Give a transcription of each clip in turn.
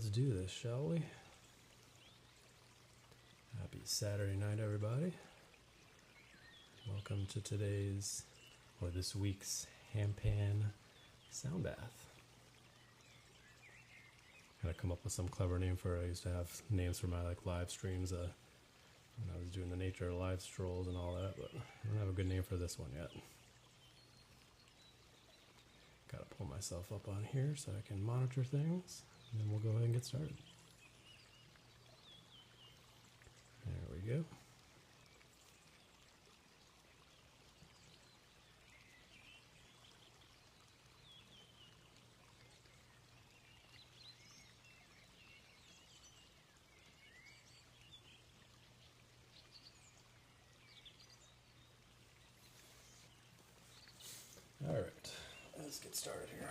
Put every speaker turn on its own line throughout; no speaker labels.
let's do this, shall we? Happy Saturday night, everybody. Welcome to today's, or this week's, Handpan sound bath. Gotta come up with some clever name for it. I used to have names for my live streams when I was doing the nature live strolls and all that, but I don't have a good name for this one yet. Gotta pull myself up on here so I can monitor things, and then we'll go ahead and get started. There we go. All right, let's get started here.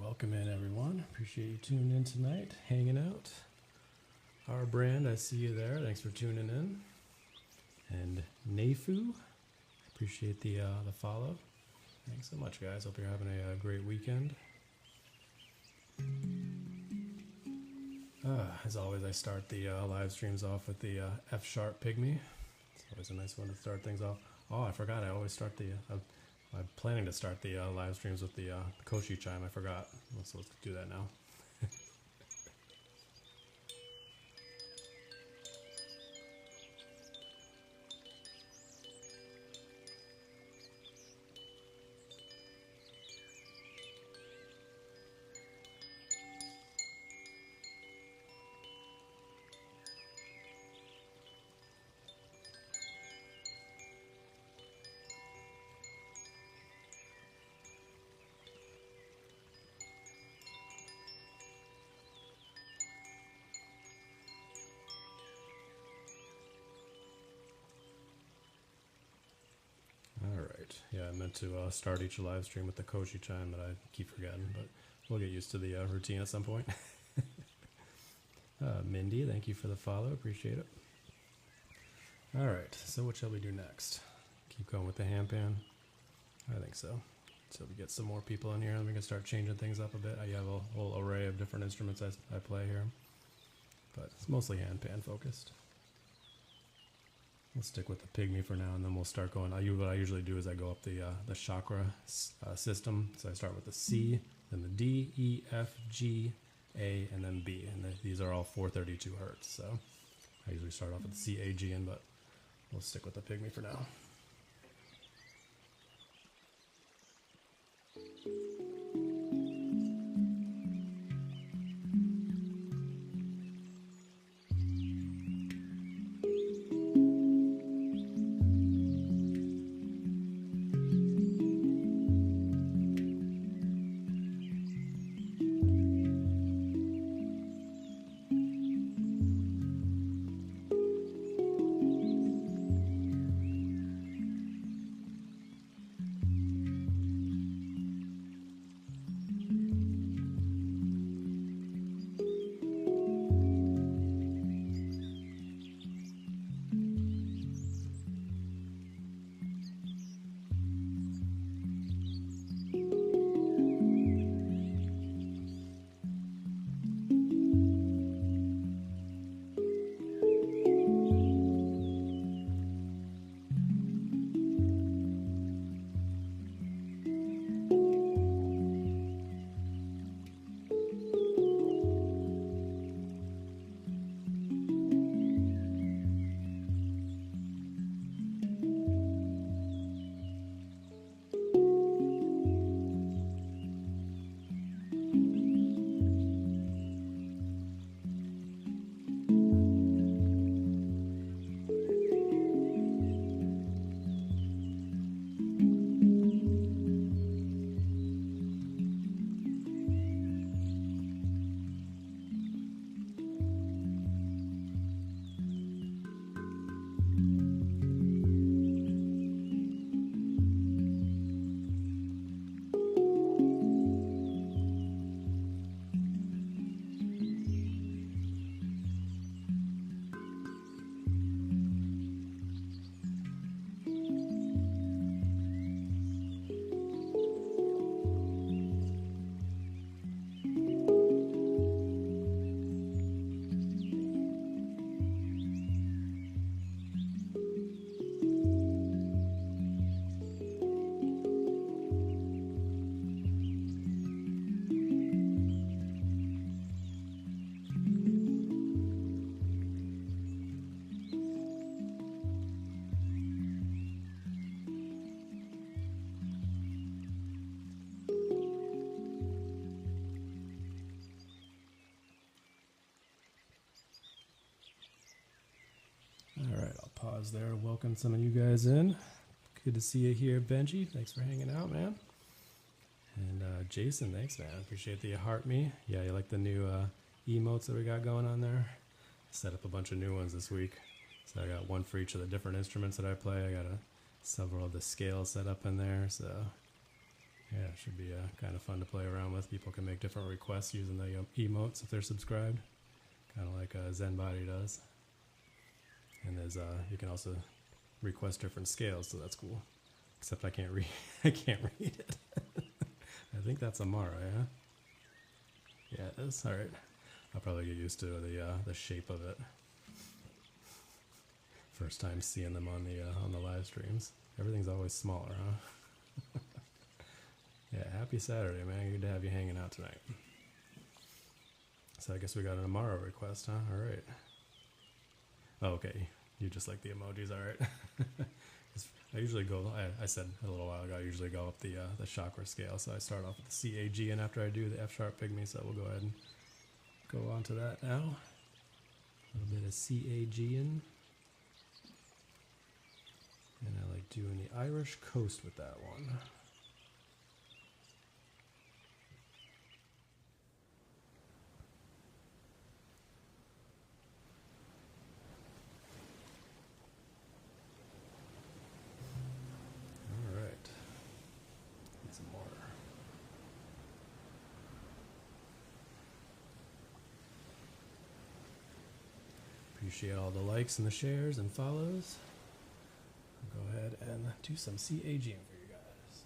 Welcome in, everyone. Appreciate you tuning in tonight, hanging out. Our brand, I see you there. Thanks for tuning in. Waifu. Appreciate the follow. Thanks so much, guys. Hope you're having a great weekend. As always, I start the live streams off with the F sharp pygmy. It's always a nice one to start things off. Oh, I forgot. I always start the. I'm planning to start the live streams with the Koshi chime. I forgot. I'm supposed to do that now. Yeah, I meant to start each live stream with the Koshi chime, but I keep forgetting. But we'll get used to the routine at some point. Mindy, thank you for the follow. Appreciate it. All right, so what shall we do next? Keep going with the handpan? I think so. So we get some more people in here, and we can start changing things up a bit. I have a whole array of different instruments I play here, but it's mostly handpan focused. We'll stick with the pygmy for now, and then we'll start going. What I usually do is I go up the chakra system. So I start with the C, then the D, E, F, G, A, and then B. And these are all 432 hertz. So I usually start off with the C, A, G, N, but we'll stick with the pygmy for now. Pause there. Welcome some of you guys in. Good to see you here, Benji. Thanks for hanging out, man. And Jason, thanks, man. Appreciate the heart me. Yeah, you like the new emotes that we got going on there? Set up a bunch of new ones this week. So I got one for each of the different instruments that I play. I got several of the scales set up in there. So yeah, it should be kind of fun to play around with. People can make different requests using the emotes if they're subscribed, kind of like ZenBody does. And there's you can also request different scales, so that's cool. Except I can't read. I can't read it. I think that's Amara, yeah. Yeah, it is. All right. I'll probably get used to the shape of it. First time seeing them on the live streams. Everything's always smaller, huh? Yeah, happy Saturday, man. Good to have you hanging out tonight. So I guess we got an Amara request, huh? All right. Oh, okay. You just like the emojis, all right. I usually go, I said a little while ago, I usually go up the chakra scale. So I start off with the CAG, and after I do the F sharp pygmy, so we'll go ahead and go on to that now. A little bit of CAG in. And I like doing the Irish coast with that one. All right. Get some more. Appreciate all the likes and the shares and follows. Go ahead and do some CAGing for you guys.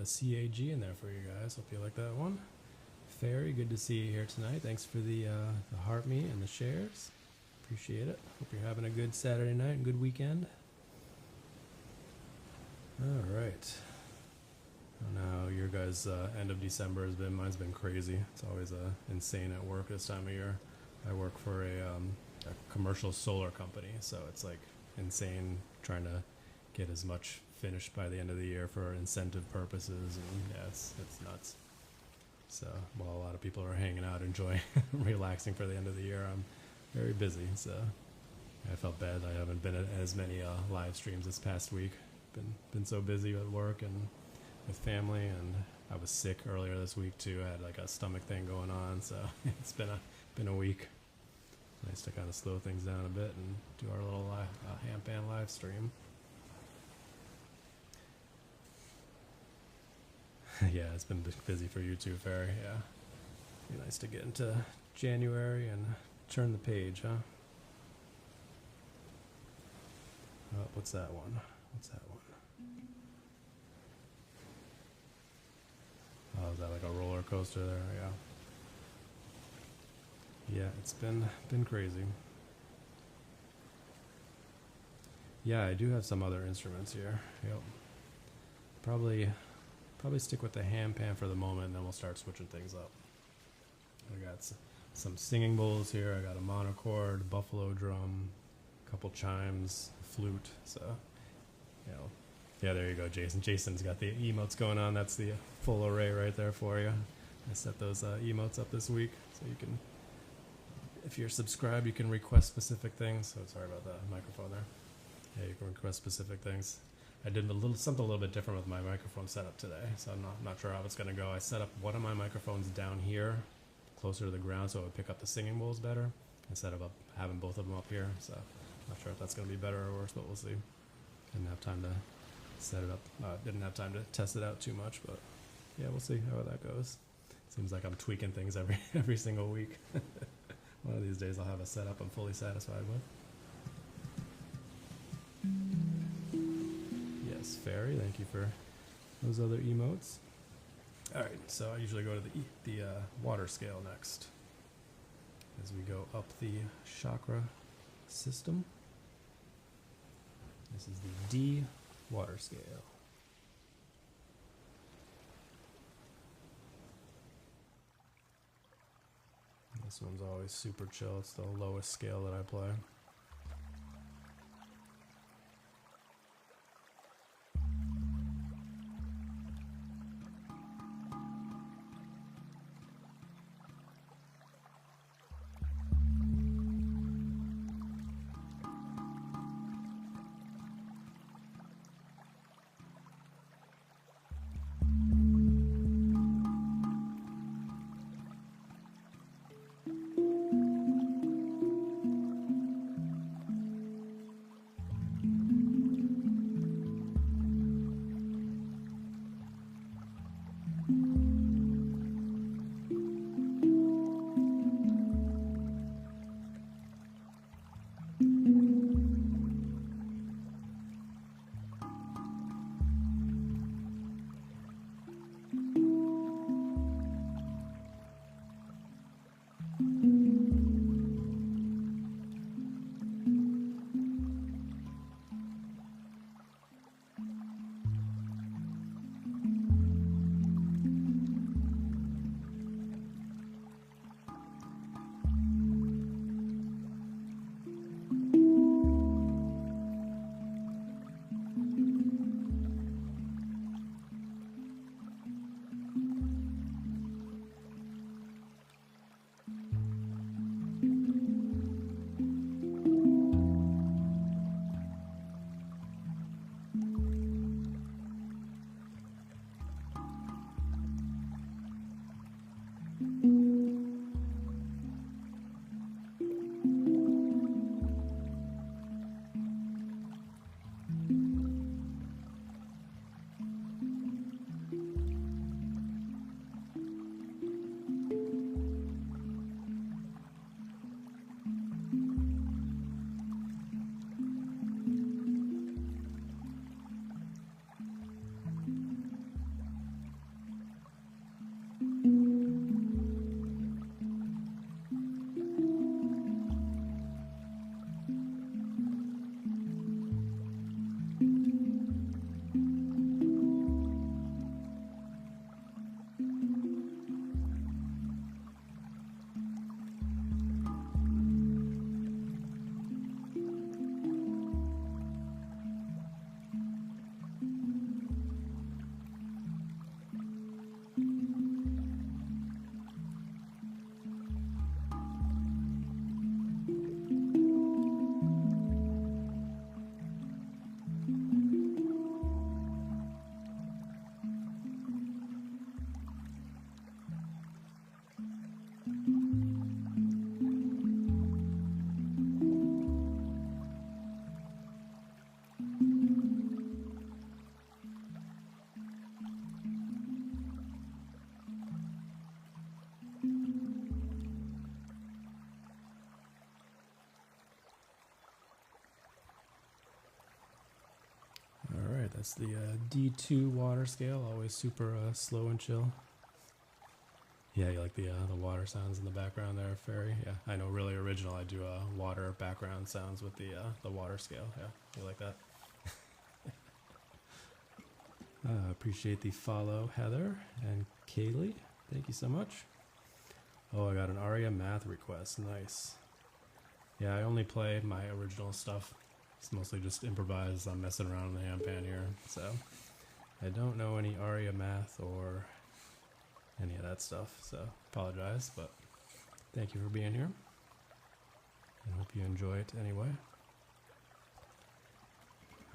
CAG in there for you guys. Hope you like that one. Fairy, good to see you here tonight. Thanks for the heart me and the shares. Appreciate it. Hope you're having a good Saturday night and good weekend. All right. I don't know how your guys' end of December has been. Mine's been crazy. It's always insane at work this time of year. I work for a commercial solar company, so it's like insane trying to get as much finished by the end of the year for incentive purposes, and yeah, it's nuts. So while a lot of people are hanging out, enjoying, relaxing for the end of the year, I'm very busy. So I felt bad I haven't been at as many live streams this past week. Been so busy at work and with family, and I was sick earlier this week too. I had like a stomach thing going on, so it's been a week. Nice to kind of slow things down a bit and do our little Handpan live stream. Yeah, it's been busy for you too, Ferry. Yeah, be nice to get into January and turn the page, huh? Oh, what's that one? What's that one? Oh, is that like a roller coaster there? Yeah. Yeah, it's been crazy. Yeah, I do have some other instruments here. Yep. Probably stick with the handpan for the moment, and then we'll start switching things up. I got some singing bowls here. I got a monochord, buffalo drum, a couple chimes, flute. So, yeah, there you go, Jason. Jason's got the emotes going on. That's the full array right there for you. I set those emotes up this week, so you can, if you're subscribed, you can request specific things. So sorry about the microphone there. Yeah, you can request specific things. I did something a little bit different with my microphone setup today, so I'm not sure how it's going to go. I set up one of my microphones down here, closer to the ground, so it would pick up the singing bowls better, instead of having both of them up here. So not sure if that's going to be better or worse, but we'll see. Didn't have time to set it up. Didn't have time to test it out too much, but yeah, we'll see how that goes. Seems like I'm tweaking things every single week. One of these days I'll have a setup I'm fully satisfied with. Yes, Fairy, thank you for those other emotes. Alright, so I usually go to the water scale next, as we go up the chakra system. This is the D water scale. This one's always super chill. It's the lowest scale that I play. that's the D2 water scale, always super slow and chill. Yeah, you like the water sounds in the background there, Fairy? Yeah, I know, really original. I do water background sounds with the water scale. Yeah, you like that? Appreciate the follow, Heather and Kaylee. Thank you so much. Oh, I got an Aria math request. Nice. Yeah, I only play my original stuff. It's mostly just improvised. I'm messing around in the handpan here, so I don't know any Aria math or any of that stuff, so apologize, but thank you for being here. I hope you enjoy it anyway.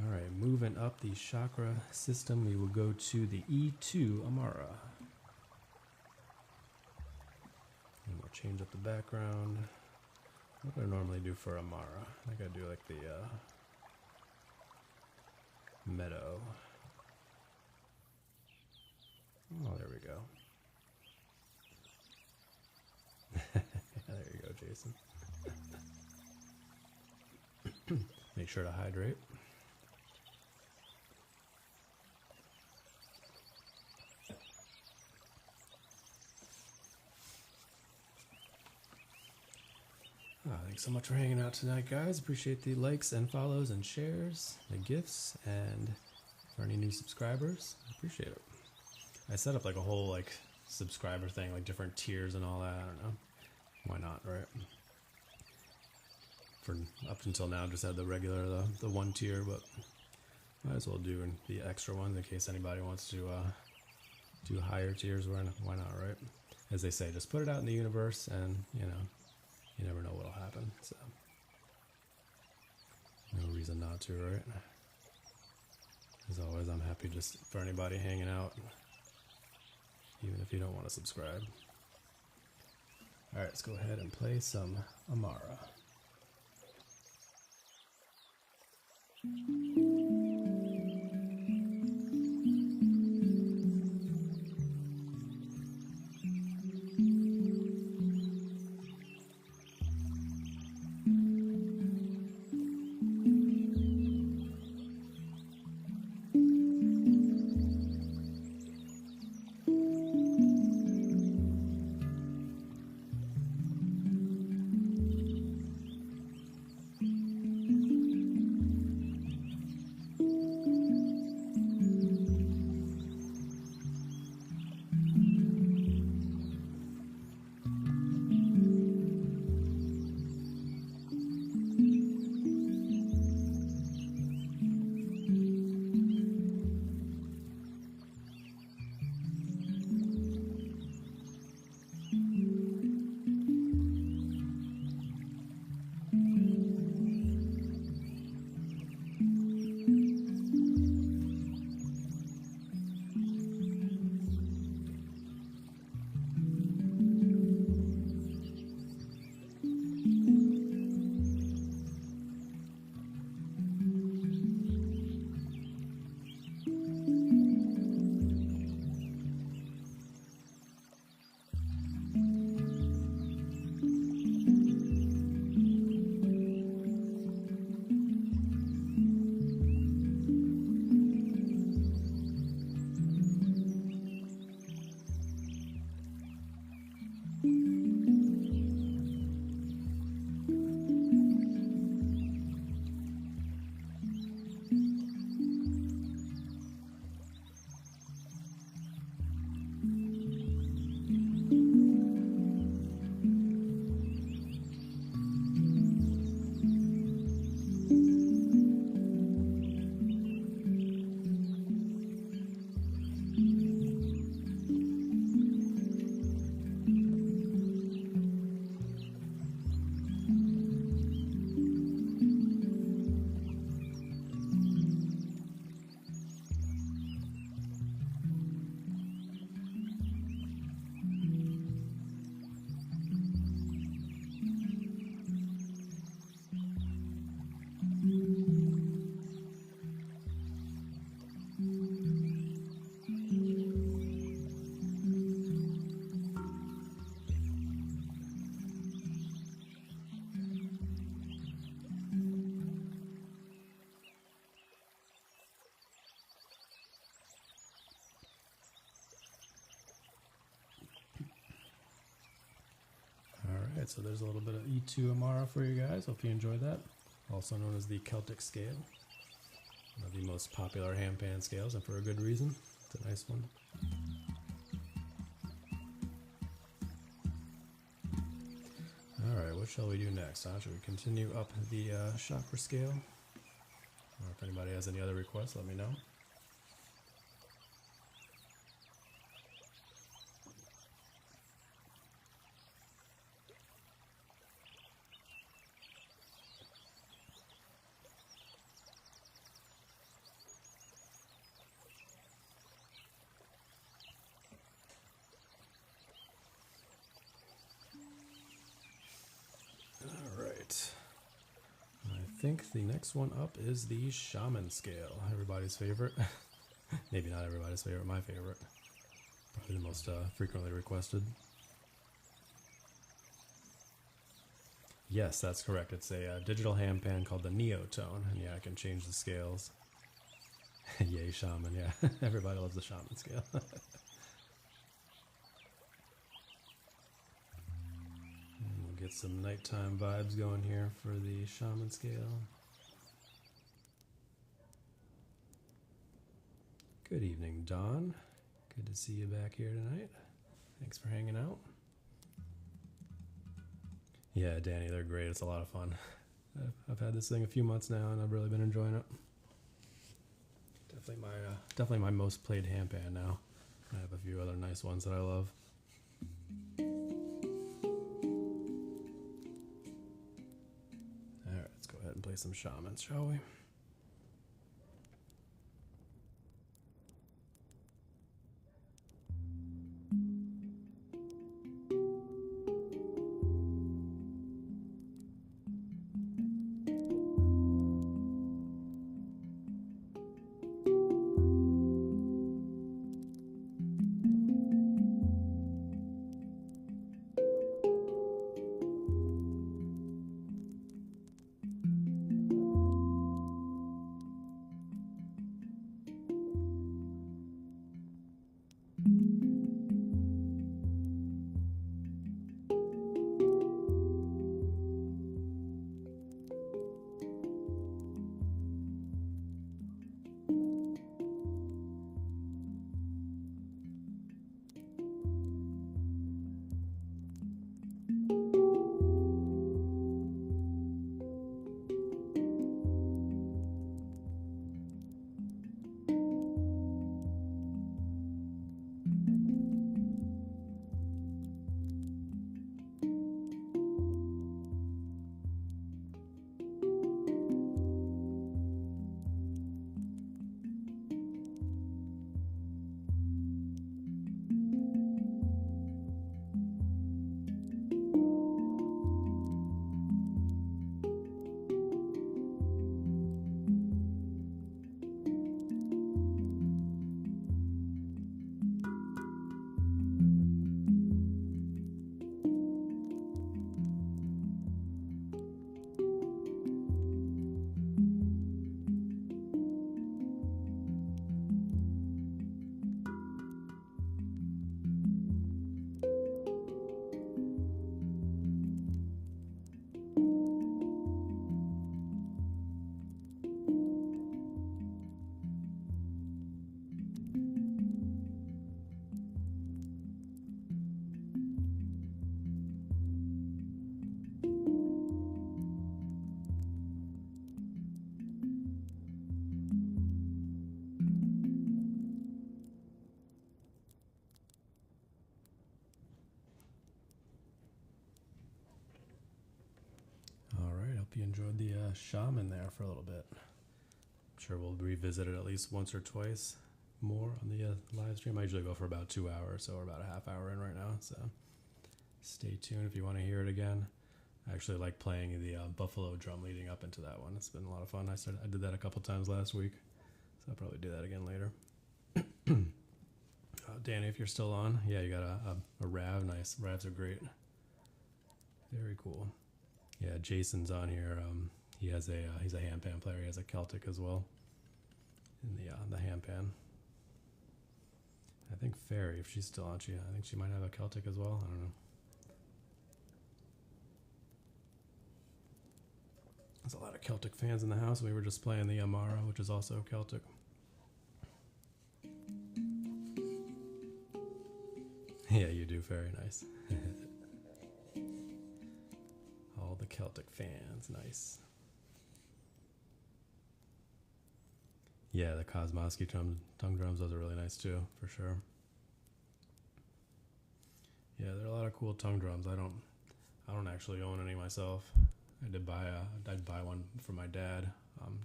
All right, moving up the chakra system, we will go to the E2 Amara. And we'll change up the background. What do I normally do for Amara? I think I do like the meadow. Oh, there we go. There you go, Jason. Make sure to hydrate. Thanks so much for hanging out tonight, guys. Appreciate the likes and follows and shares, the gifts, and for any new subscribers, I appreciate it. I set up like a whole like subscriber thing, like different tiers and all that. I don't know. Why not, right? For up until now, just had the regular, the one tier, but might as well do the extra ones in case anybody wants to do higher tiers. Why not, right? As they say, just put it out in the universe, and you know, you never know what'll happen. So no reason not to, right? As always, I'm happy just for anybody hanging out, even if you don't want to subscribe. All right, let's go ahead and play some Amara. Alright, so there's a little bit of E2 Amara for you guys. Hope you enjoyed that. Also known as the Celtic scale. One of the most popular handpan scales, and for a good reason. It's a nice one. Alright, what shall we do next? Should we continue up the chakra scale? Or if anybody has any other requests, let me know. Alright. I think the next one up is the shaman scale. Everybody's favorite. Maybe not everybody's favorite, my favorite. Probably the most frequently requested. Yes, that's correct. It's a digital handpan called the Neotone. And yeah, I can change the scales. Yay, shaman, yeah. Everybody loves the shaman scale. We'll get some nighttime vibes going here for the shaman scale. Good evening, Dawn. Good to see you back here tonight. Thanks for hanging out. Yeah, Danny, they're great. It's a lot of fun. I've had this thing a few months now, and I've really been enjoying it. Definitely my most played handpan now. I have a few other nice ones that I love. All right, let's go ahead and play some shamans, shall we? Hope you enjoyed the shaman there for a little bit. I'm sure we'll revisit it at least once or twice more on the live stream. I usually go for about 2 hours, so we're about a half hour in right now. So stay tuned if you want to hear it again. I actually like playing the buffalo drum leading up into that one. It's been a lot of fun. I did that a couple times last week, so I'll probably do that again later. Danny, if you're still on, yeah, you got a Rav. Nice. Ravs are great. Very cool. Yeah, Jason's on here. He's a handpan player. He has a Celtic as well in the handpan. I think Fairy, if she's still on, I think she might have a Celtic as well. I don't know. There's a lot of Celtic fans in the house. We were just playing the Amara, which is also Celtic. Yeah, you do. Very nice. All the Celtic fans. Nice. Yeah, the Kosmowski tongue drums, those are really nice too, for sure. Yeah, there are a lot of cool tongue drums. I don't actually own any myself. I'd buy one for my dad,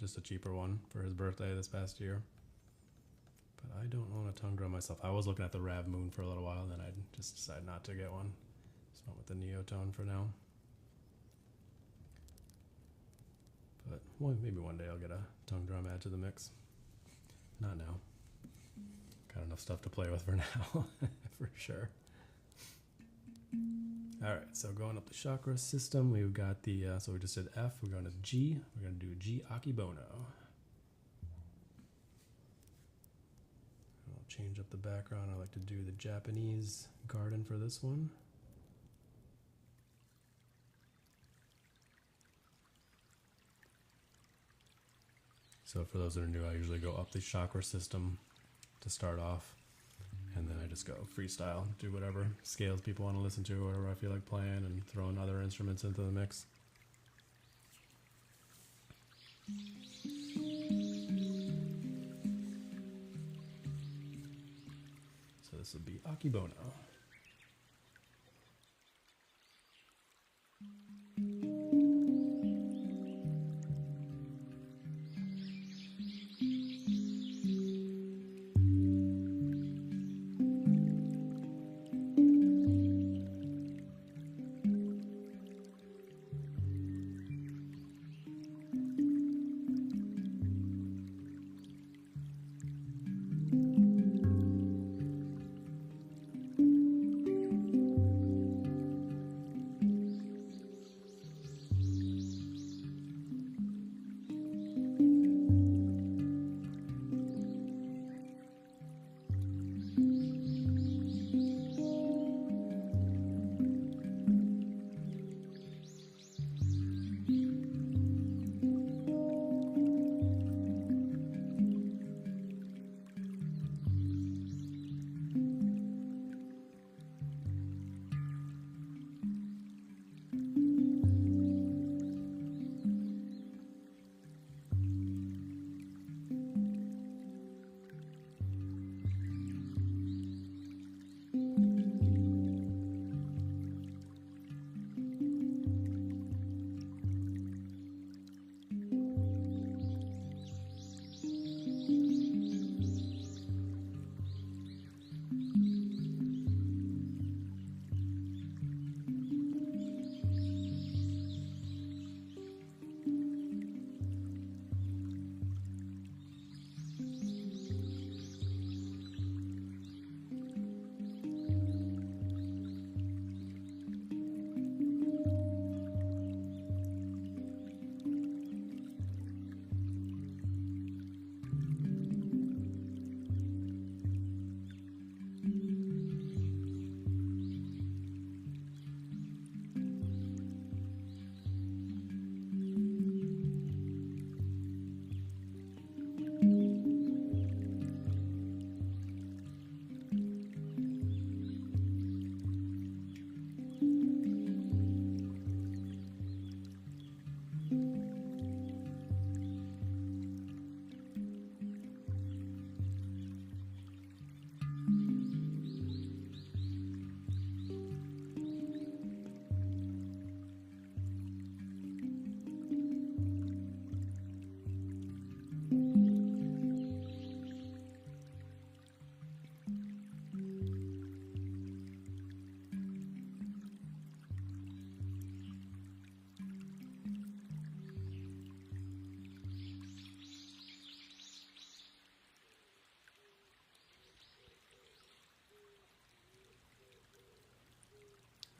just a cheaper one for his birthday this past year. But I don't own a tongue drum myself. I was looking at the Rav Moon for a little while, then I just decided not to get one. Just went with the Neotone for now. But maybe one day I'll get a tongue drum add to the mix. Not now. Got enough stuff to play with for now, for sure. Alright, so going up the chakra system, we've got the, so we just did F, we're going to G, we're going to do G Akibono. I'll change up the background, I like to do the Japanese garden for this one. So for those that are new, I usually go up the chakra system to start off. And then I just go freestyle, do whatever scales people want to listen to, or whatever I feel like playing, and throwing other instruments into the mix. So this would be Akibono.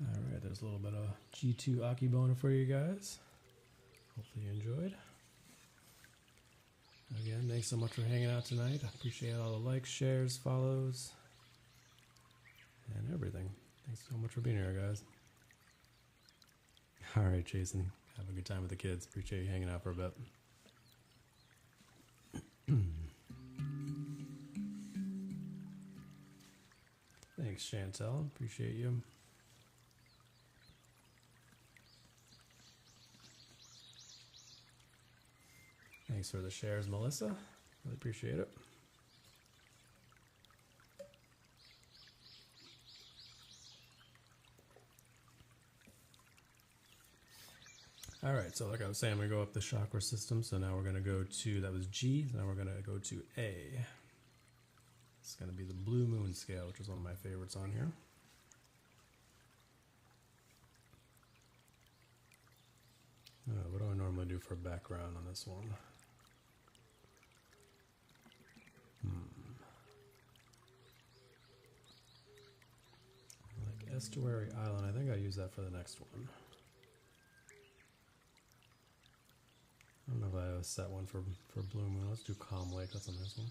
Alright, there's a little bit of G2 Akibono for you guys. Hopefully you enjoyed. Again, thanks so much for hanging out tonight. I appreciate all the likes, shares, follows, and everything. Thanks so much for being here, guys. Alright, Jason. Have a good time with the kids. Appreciate you hanging out for a bit. Thanks, Chantel. Appreciate you. Thanks for the shares, Melissa. Really appreciate it. All right, so like I was saying, we go up the chakra system. So now we're going to go to, that was G. Now we're going to go to A. It's going to be the blue moon scale, which is one of my favorites on here. What do I normally do for background on this one? Like Estuary Island. I think I use that for the next one. I don't know if I have a set one for Blue Moon. Let's do Calm Lake. That's a nice one.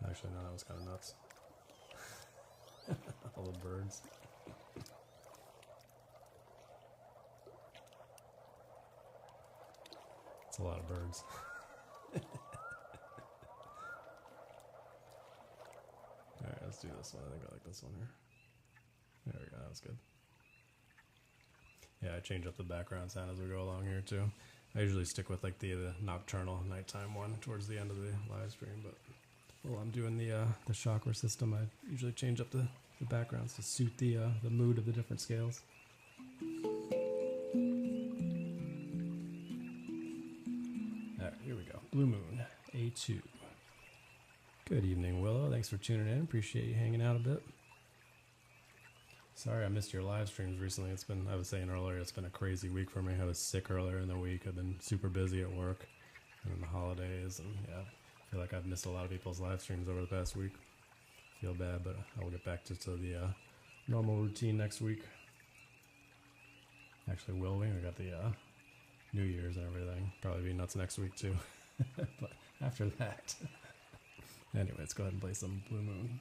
Actually, no, that was kind of nuts. All the birds. It's a lot of birds. Alright, let's do this one. I think I like this one here. There we go, that was good. Yeah, I change up the background sound as we go along here too. I usually stick with like the nocturnal nighttime one towards the end of the live stream, but while I'm doing the chakra system, I usually change up the backgrounds to suit the mood of the different scales. Alright, here we go. Blue Moon, A2. Good evening, Willow. Thanks for tuning in. Appreciate you hanging out a bit. Sorry I missed your live streams recently. It's been, I was saying earlier, it's been a crazy week for me. I was sick earlier in the week. I've been super busy at work and then the holidays, and yeah, I feel like I've missed a lot of people's live streams over the past week. Feel bad, but I'll get back to the normal routine next week. Actually, will we? We got the New Year's and everything. Probably be nuts next week too. But after that. Anyway, let's go ahead and play some Blue Moon.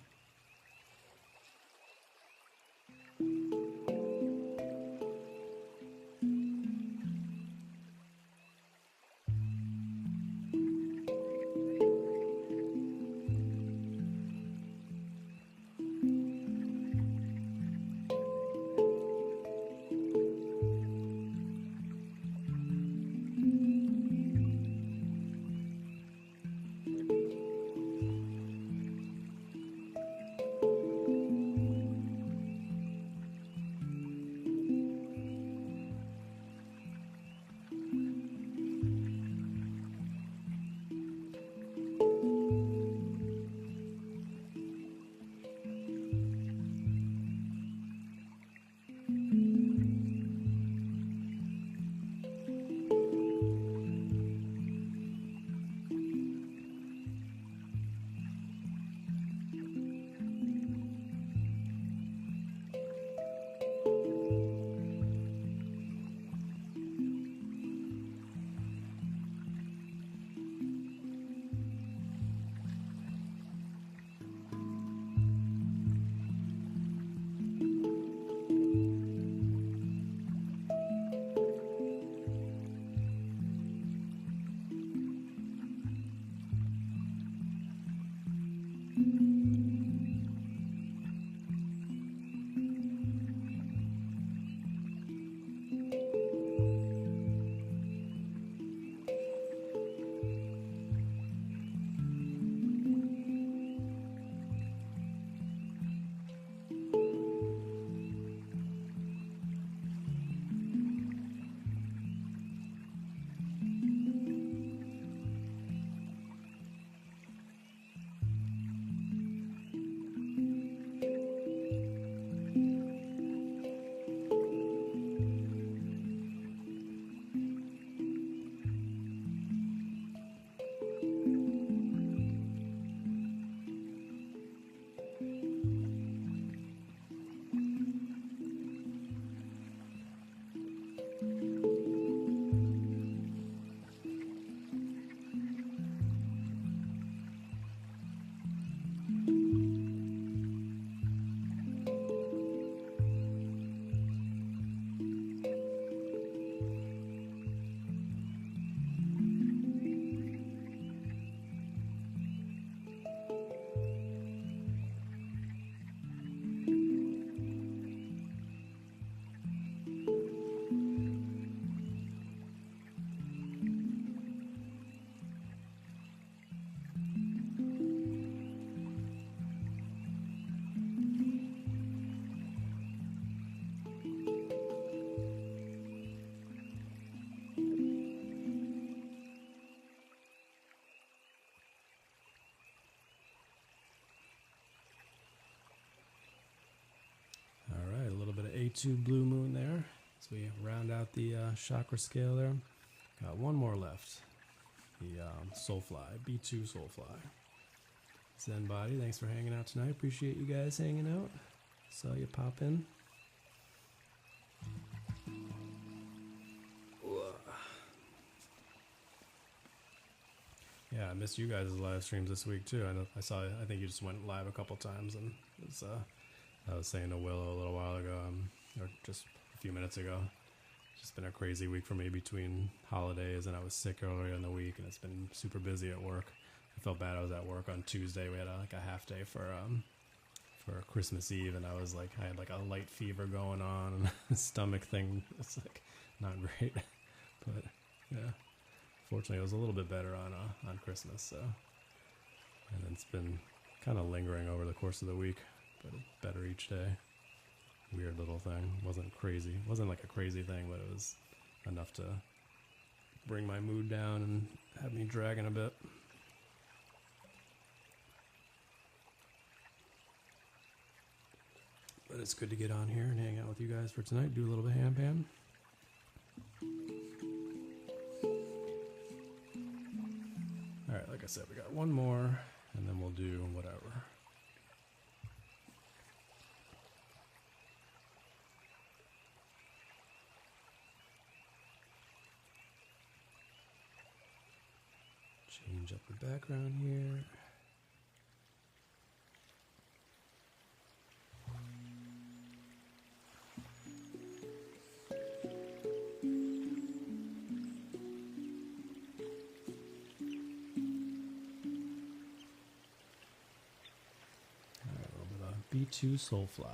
B2 Blue Moon there. So we round out the chakra scale there. Got one more left. The Soulfly, B2 Soulfly. Zen Body, thanks for hanging out tonight. Appreciate you guys hanging out. Saw you pop in. Yeah, I missed you guys' live streams this week too. I think you just went live a couple times, and it's, I was saying to Willow a little while ago, or just a few minutes ago. It's just been a crazy week for me between holidays, and I was sick earlier in the week, and it's been super busy at work. I felt bad. I was at work on Tuesday. We had a half day for Christmas Eve, and I had like a light fever going on, and stomach thing. It's like not great, but yeah. Fortunately, it was a little bit better on Christmas, so. And it's been kind of lingering over the course of the week, but better each day. Weird little thing. Wasn't crazy. It wasn't like a crazy thing, but it was enough to bring my mood down and have me dragging a bit. But it's good to get on here and hang out with you guys for tonight. Do a little bit of handpan. Alright, like I said, we got one more, and then we'll do whatever. Change up the background here. B2 Soulfly.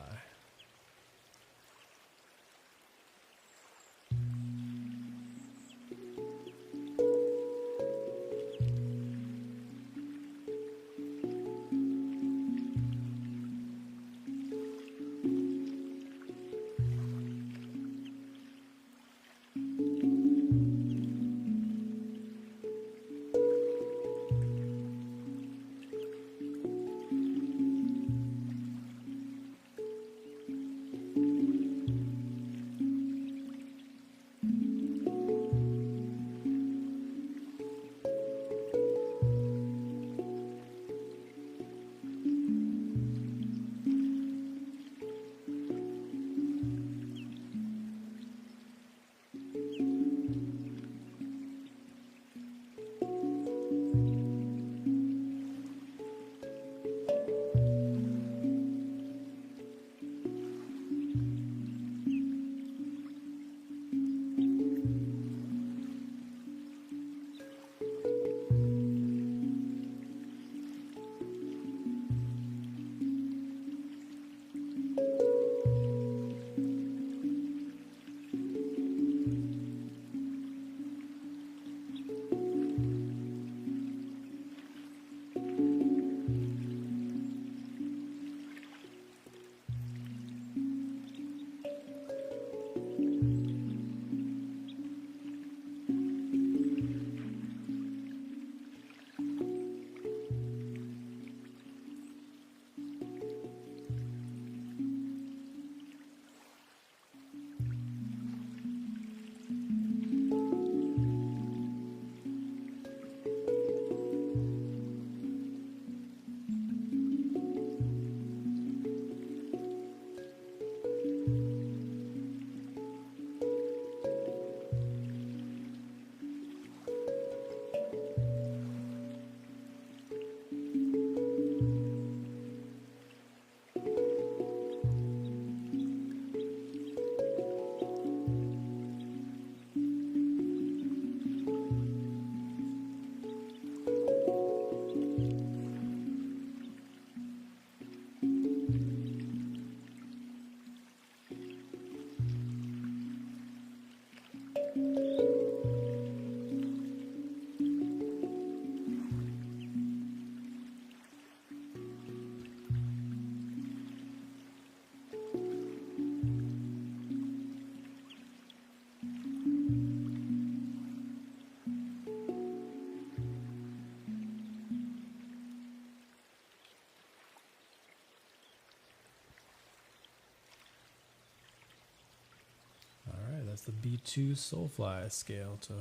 the B2 Soulfly scale to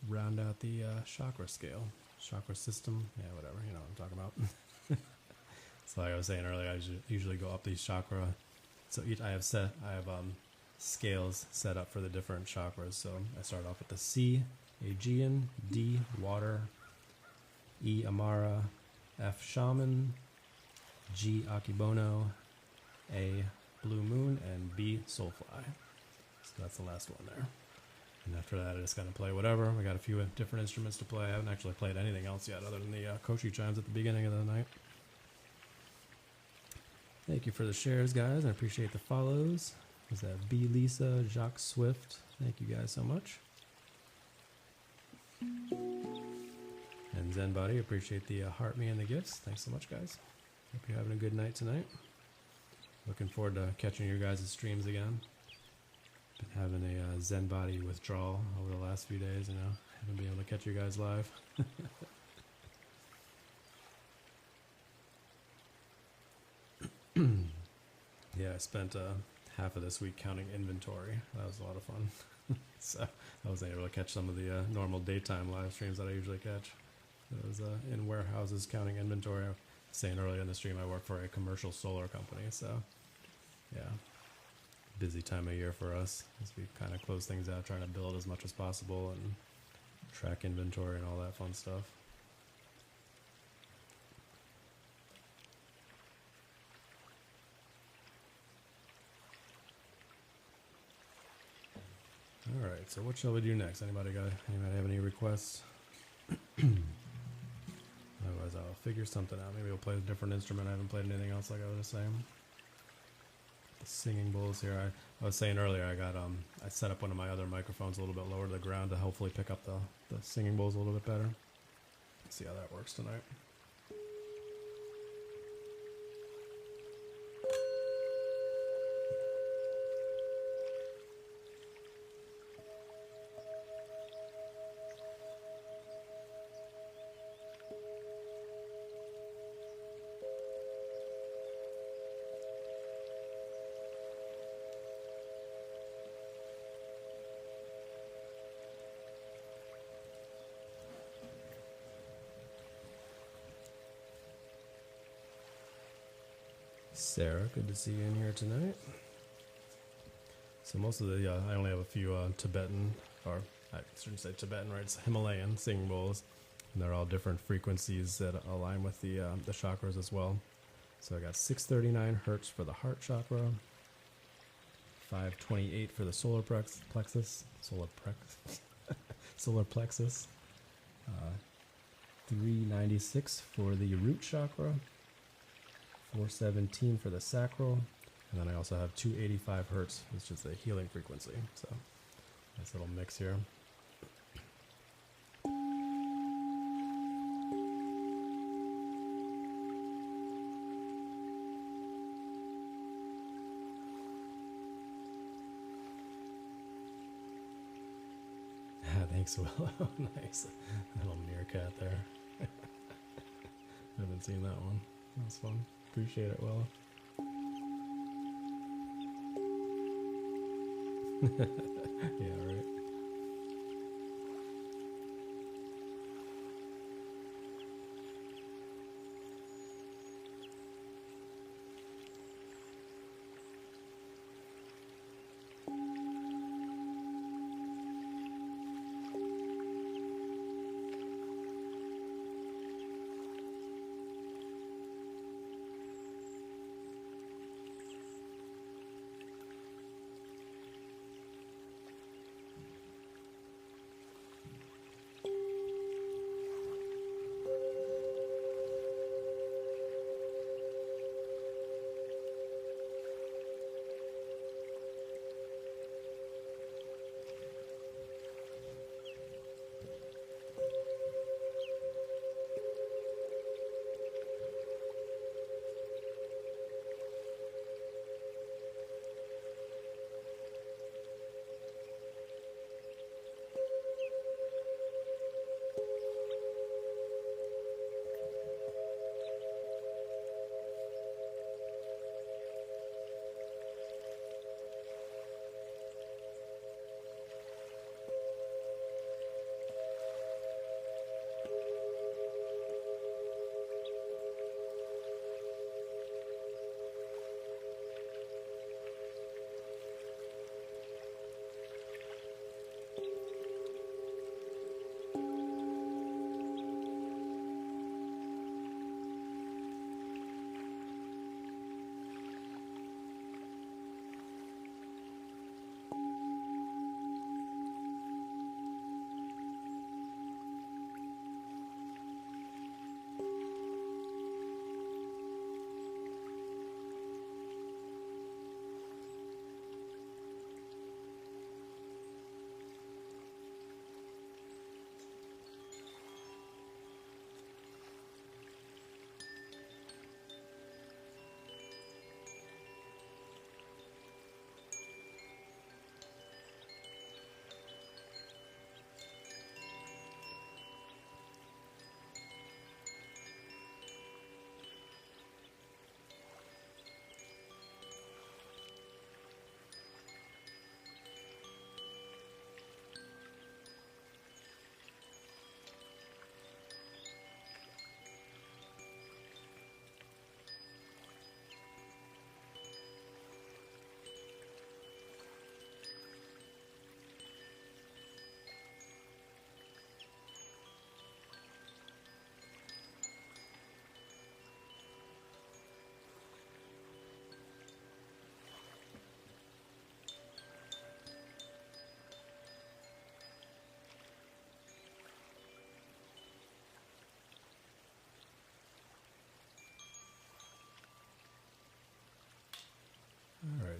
round out the chakra scale. Chakra system, yeah, whatever, you know what I'm talking about. So like I was saying earlier, I usually go up these chakra. So I have scales set up for the different chakras. So I start off with the C, Aegean, D, Water, E, Amara, F, Shaman, G, Akibono, A, Blue Moon, and B, Soulfly. So that's the last one there. And after that, I just got to play whatever. We got a few different instruments to play. I haven't actually played anything else yet other than the koshi chimes at the beginning of the night. Thank you for the shares, guys. I appreciate the follows. Is that B. Lisa, Jacques Swift? Thank you guys so much. And Zen Body, appreciate the heart me and the gifts. Thanks so much, guys. Hope you're having a good night tonight. Looking forward to catching your guys' streams again. Been having a Zen Body withdrawal over the last few days, you know. Haven't been able to catch you guys live. Yeah, I spent half of this week counting inventory. That was a lot of fun. So I wasn't able to catch some of the normal daytime live streams that I usually catch. It was in warehouses counting inventory. I was saying earlier in the stream I work for a commercial solar company, so yeah, busy time of year for us as we kind of close things out, trying to build as much as possible and track inventory and all that fun stuff. All right, so what shall we do next? Anybody have any requests? Otherwise, I'll figure something out. Maybe we'll play a different instrument. I haven't played anything else, like I was just saying. The singing bowls here. I was saying earlier, I set up one of my other microphones a little bit lower to the ground to hopefully pick up the singing bowls a little bit better. Let's see how that works tonight. Sarah, good to see you in here tonight. So most of the, I only have a few Tibetan, or I shouldn't say Tibetan, right? It's Himalayan singing bowls. And they're all different frequencies that align with the chakras as well. So I got 639 hertz for the heart chakra, 528 for the solar plexus, 396 for the root chakra, 417 for the sacral, and then I also have 285 hertz, which is the healing frequency. So nice little mix here. Thanks, Willow. Nice. Little meerkat there. Haven't seen that one. That's fun. Appreciate it, Willow. Yeah, right.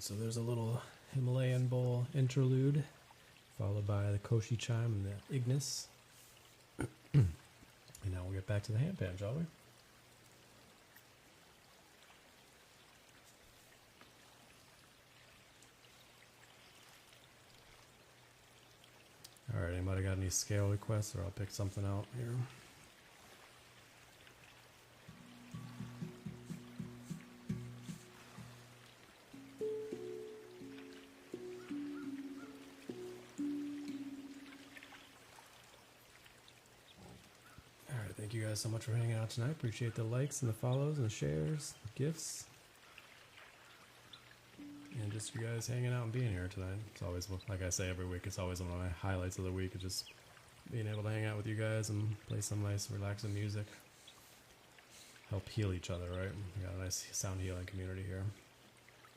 Alright, so there's a little Himalayan bowl interlude, followed by the Koshi chime and the Ignis. And now we'll get back to the handpan, shall we? Alright, anybody got any scale requests, or I'll pick something out here. Alright, thank you guys so much for hanging out tonight. Appreciate the likes and the follows and the shares, the gifts. And just you guys hanging out and being here tonight. It's always, like I say every week, it's always one of my highlights of the week, is just being able to hang out with you guys and play some nice relaxing music. Help heal each other, right? We got a nice sound healing community here.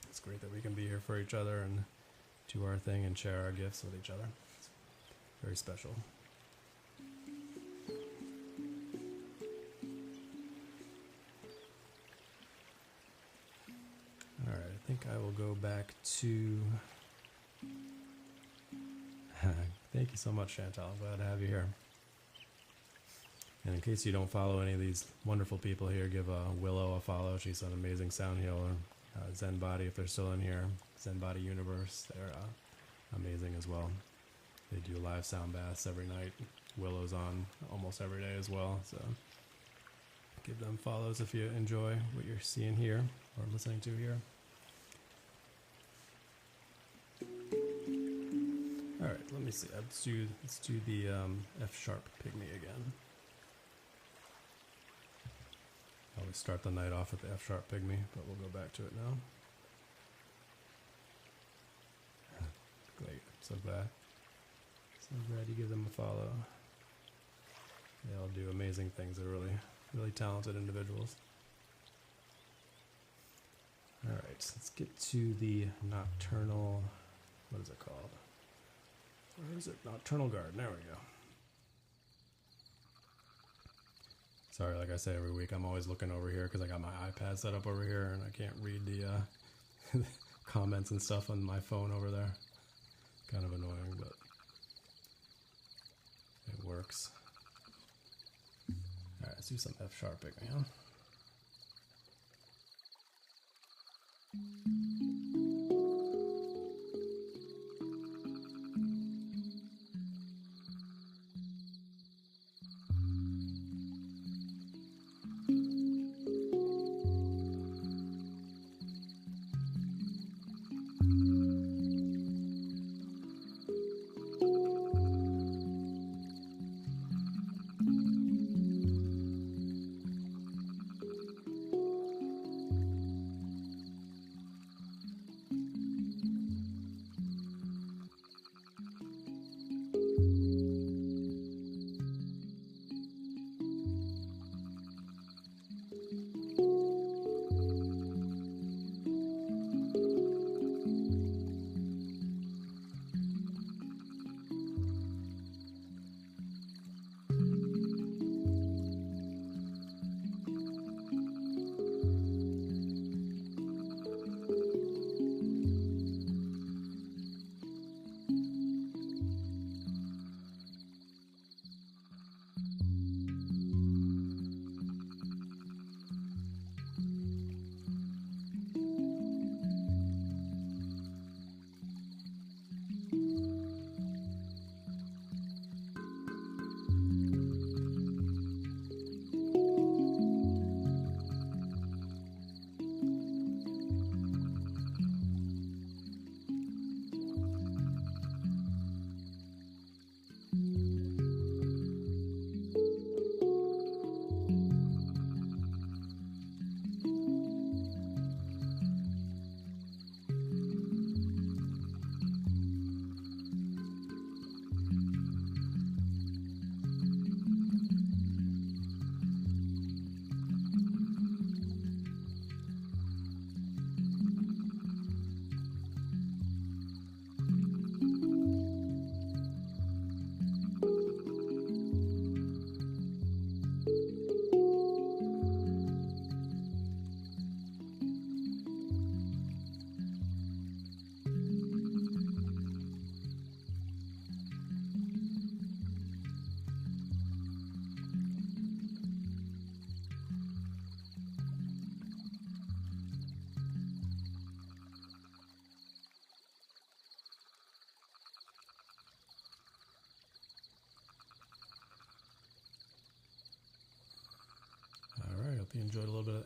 It's great that we can be here for each other and do our thing and share our gifts with each other. It's very special. Alright, I think I will go back to... Thank you so much, Chantal. I'm glad to have you here. And in case you don't follow any of these wonderful people here, give Willow a follow. She's an amazing sound healer. Zen Body, if they're still in here. Zen Body Universe, they're amazing as well. They do live sound baths every night. Willow's on almost every day as well. So give them follows if you enjoy what you're seeing here or listening to here. Alright, let me see. Let's do the F sharp pygmy again. I always start the night off with the F sharp pygmy, but we'll go back to it now. Great, so glad. So glad you give them a follow. They all do amazing things. They're really, really talented individuals. Alright, let's get to the nocturnal, what is it called? Where is it? Nocturnal Garden. There we go. Sorry, like I say every week, I'm always looking over here because I got my iPad set up over here and I can't read the comments and stuff on my phone over there. Kind of annoying, but it works. Alright, let's do some F sharp picking, huh?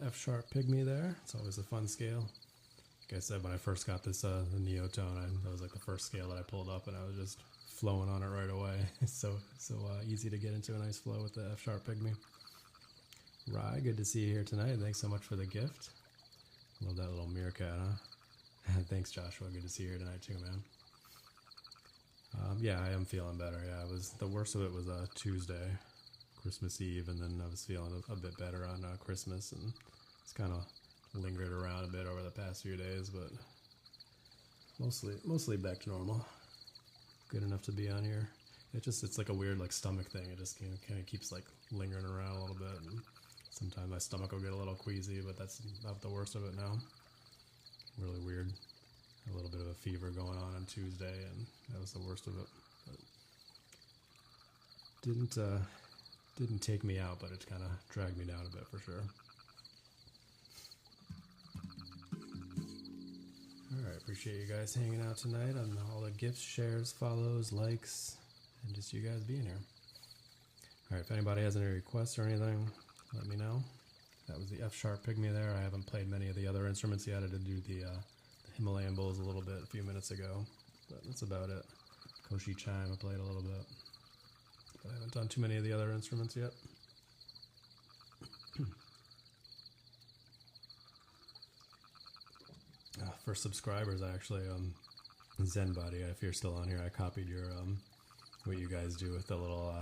F sharp pygmy there. It's always a fun scale. Like I said, when I first got this, the Neotone, that was like the first scale that I pulled up, and I was just flowing on it right away. so easy to get into a nice flow with the F sharp pygmy. Rye, good to see you here tonight. Thanks so much for the gift. Love that little meerkat, huh? Thanks, Joshua. Good to see you here tonight too, man. Yeah, I am feeling better. Yeah, the worst of it was Tuesday, Christmas Eve, and then I was feeling a bit better on Christmas, and it's kind of lingered around a bit over the past few days, but mostly back to normal. Good enough to be on here. It's like a weird like stomach thing. It just kind of keeps like lingering around a little bit, and sometimes my stomach will get a little queasy, but that's not the worst of it now. Really weird. A little bit of a fever going on Tuesday, and that was the worst of it. But didn't take me out, but it kind of dragged me down a bit for sure. Alright, appreciate you guys hanging out tonight on all the gifts, shares, follows, likes, and just you guys being here. Alright, if anybody has any requests or anything, let me know. That was the F sharp pygmy there. I haven't played many of the other instruments yet. I did do the Himalayan bowls a little bit a few minutes ago, but that's about it. Koshi chime I played a little bit, but I haven't done too many of the other instruments yet. For subscribers, actually, Zen Buddy, if you're still on here, I copied your what you guys do with the little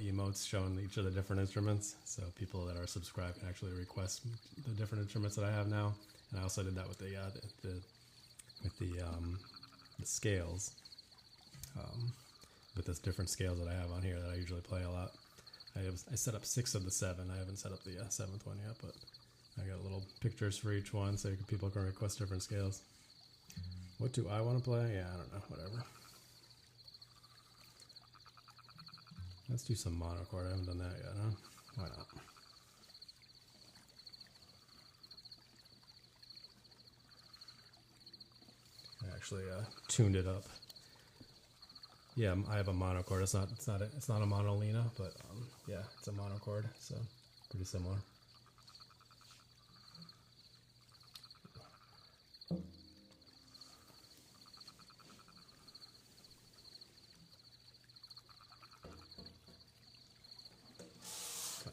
emotes showing each of the different instruments, so people that are subscribed can actually request the different instruments that I have now. And I also did that with the scales, with the different scales that I have on here that I usually play a lot. I set up 6 of the 7. I haven't set up the 7th one yet, but I got little pictures for each one so people can request different scales. What do I want to play? Yeah, I don't know, whatever. Let's do some monochord. I haven't done that yet, huh? Why not? I actually tuned it up. Yeah, I have a monochord. It's not a monolina, but yeah, it's a monochord, so pretty similar.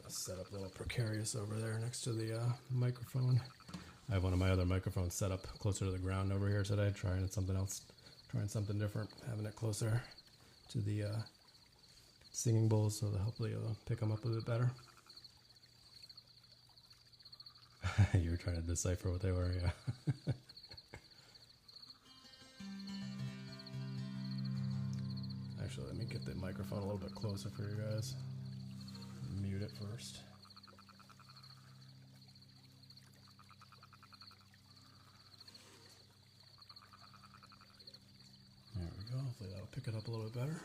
Set up a little precarious over there next to the microphone. I have one of my other microphones set up closer to the ground over here today, trying something different, having it closer to the singing bowls so that hopefully it'll pick them up a bit better. You were trying to decipher what they were, yeah. Actually, let me get the microphone a little bit closer for you guys. Mute it first. There we go. Hopefully that'll pick it up a little bit better.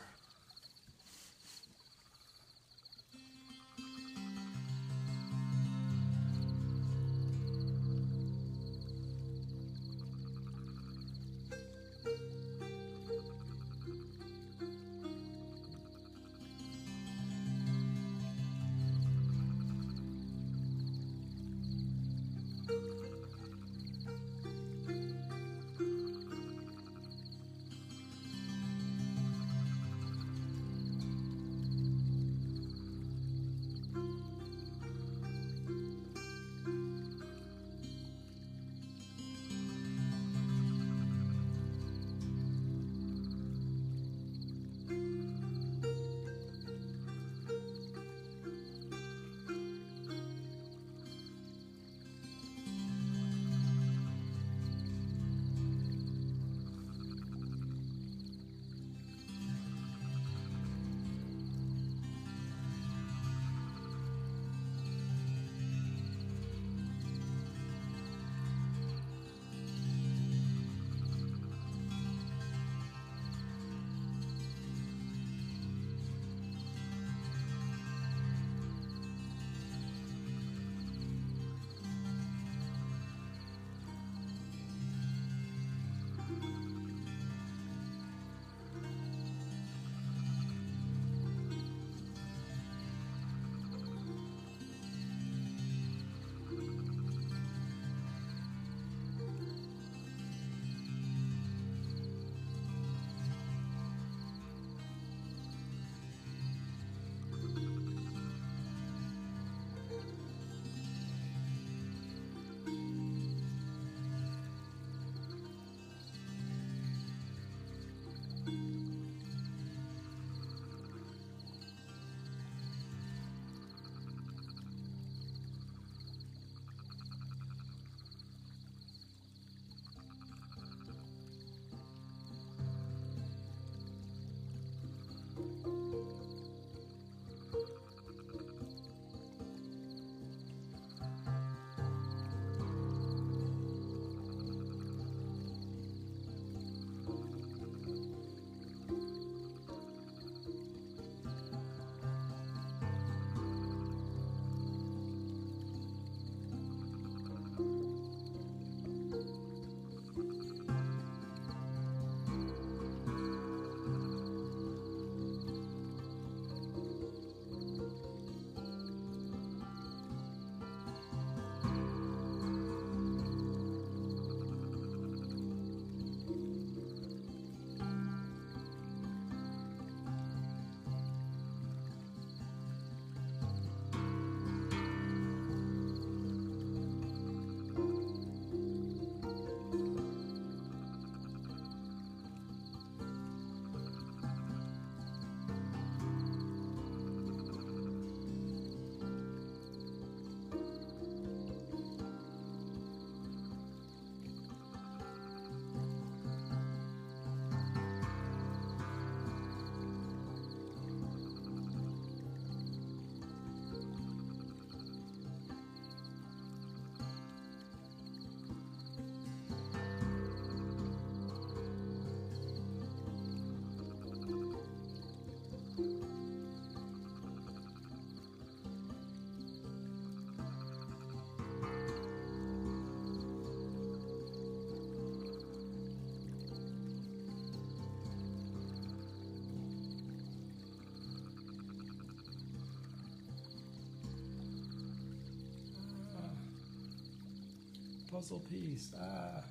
puzzle piece. Ah,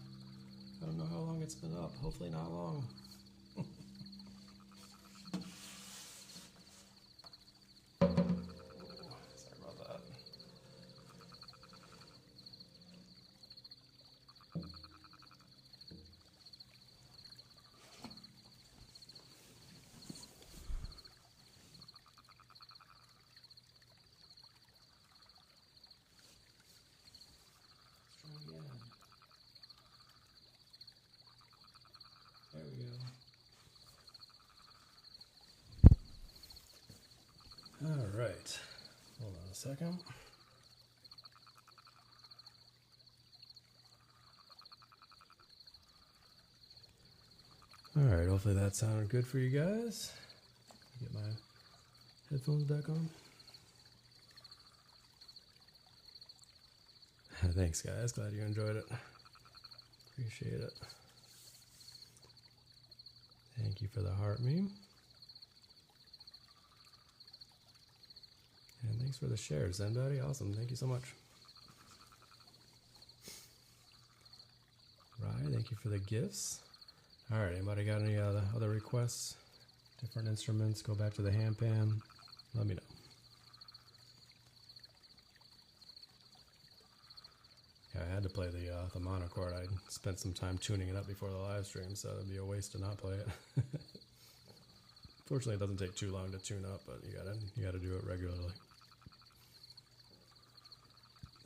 I don't know how long it's been up. Hopefully not long. Sorry about that. Let's try again. There we go. All right. Hold on a second. All right. Hopefully that sounded good for you guys. Get my headphones back on. Thanks, guys. Glad you enjoyed it. Appreciate it. Thank you for the heart meme. And thanks for the shares, Zenbuddy. Awesome. Thank you so much. Rye, thank you for the gifts. All right. Anybody got any other requests? Different instruments? Go back to the handpan. Let me know. Yeah, I had to play the monochord. I spent some time tuning it up before the live stream, so it'd be a waste to not play it. Fortunately, it doesn't take too long to tune up, but you gotta do it regularly.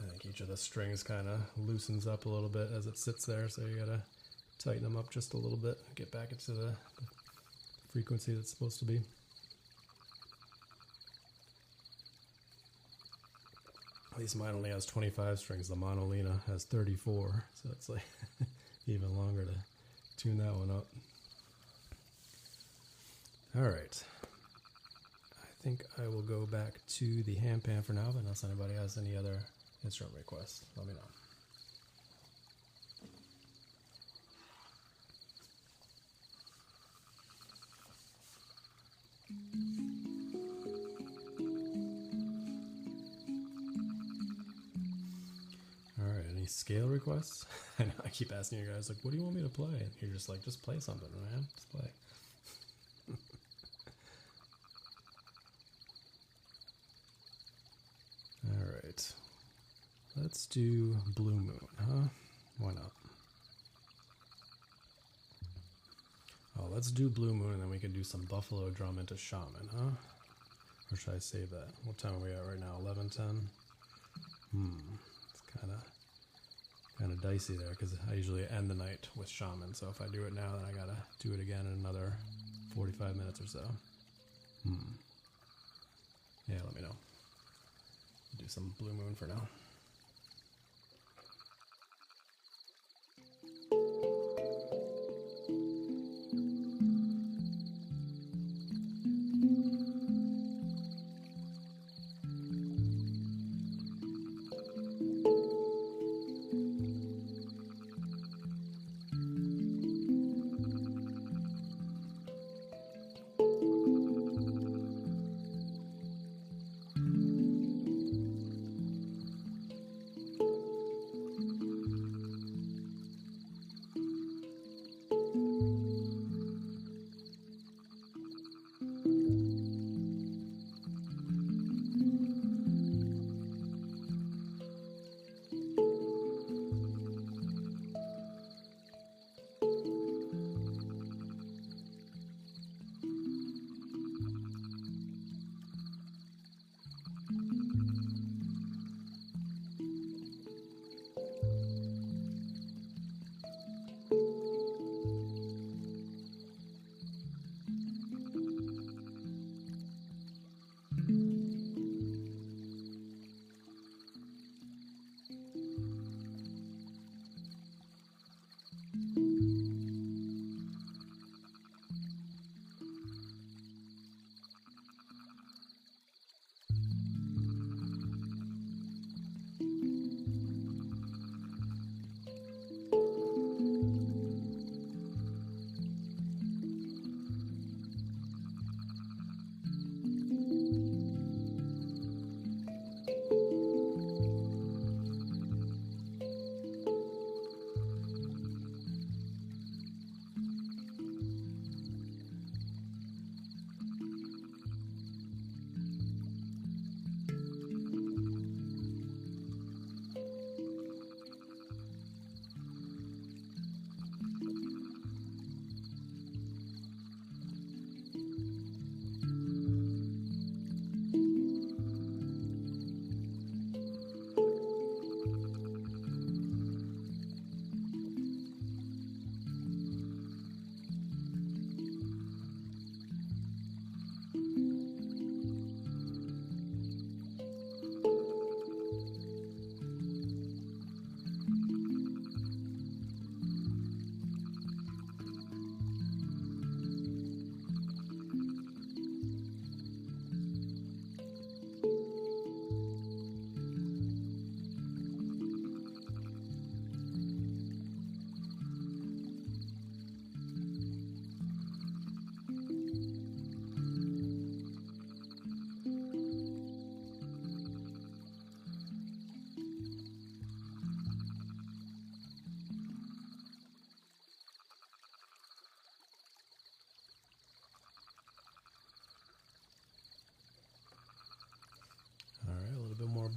I think each of the strings kind of loosens up a little bit as it sits there, so you gotta tighten them up just a little bit, get back into the frequency that's supposed to be. At least mine only has 25 strings. The Monolina has 34, so it's like even longer to tune that one up. All right. I think I will go back to the handpan for now, but unless anybody has any other instrument requests, let me know. Scale requests? I know I keep asking you guys, like, what do you want me to play? And you're just like, just play something, man. Just play. All right. Let's do Blue Moon, huh? Why not? Oh, let's do Blue Moon, and then we can do some Buffalo Drum into Shaman, huh? Or should I save that? What time are we at right now? 11:10? It's kind of dicey there, because I usually end the night with Shaman, so if I do it now, then I gotta do it again in another 45 minutes or so. Yeah, let me know. Do some Blue Moon for now.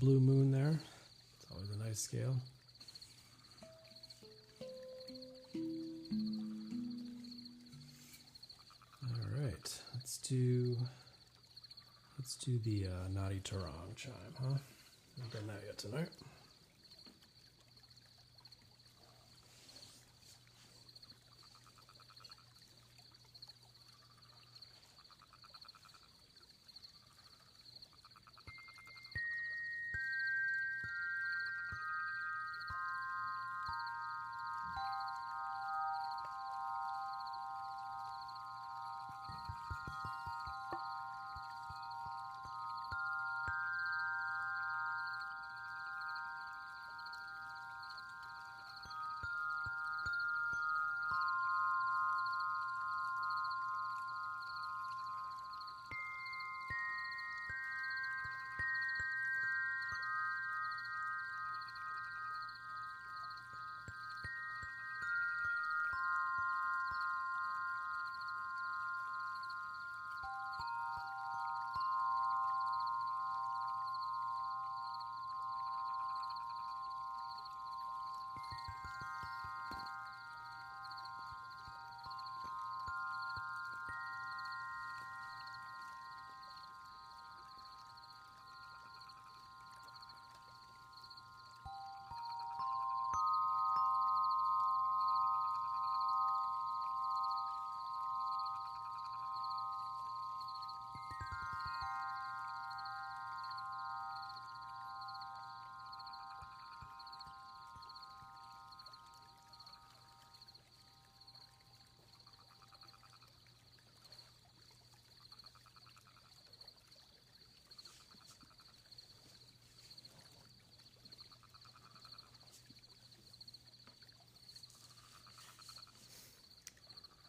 blue moon there. It's always a nice scale. All right, let's do the Naughty Tarong chime, huh? Haven't done that yet tonight.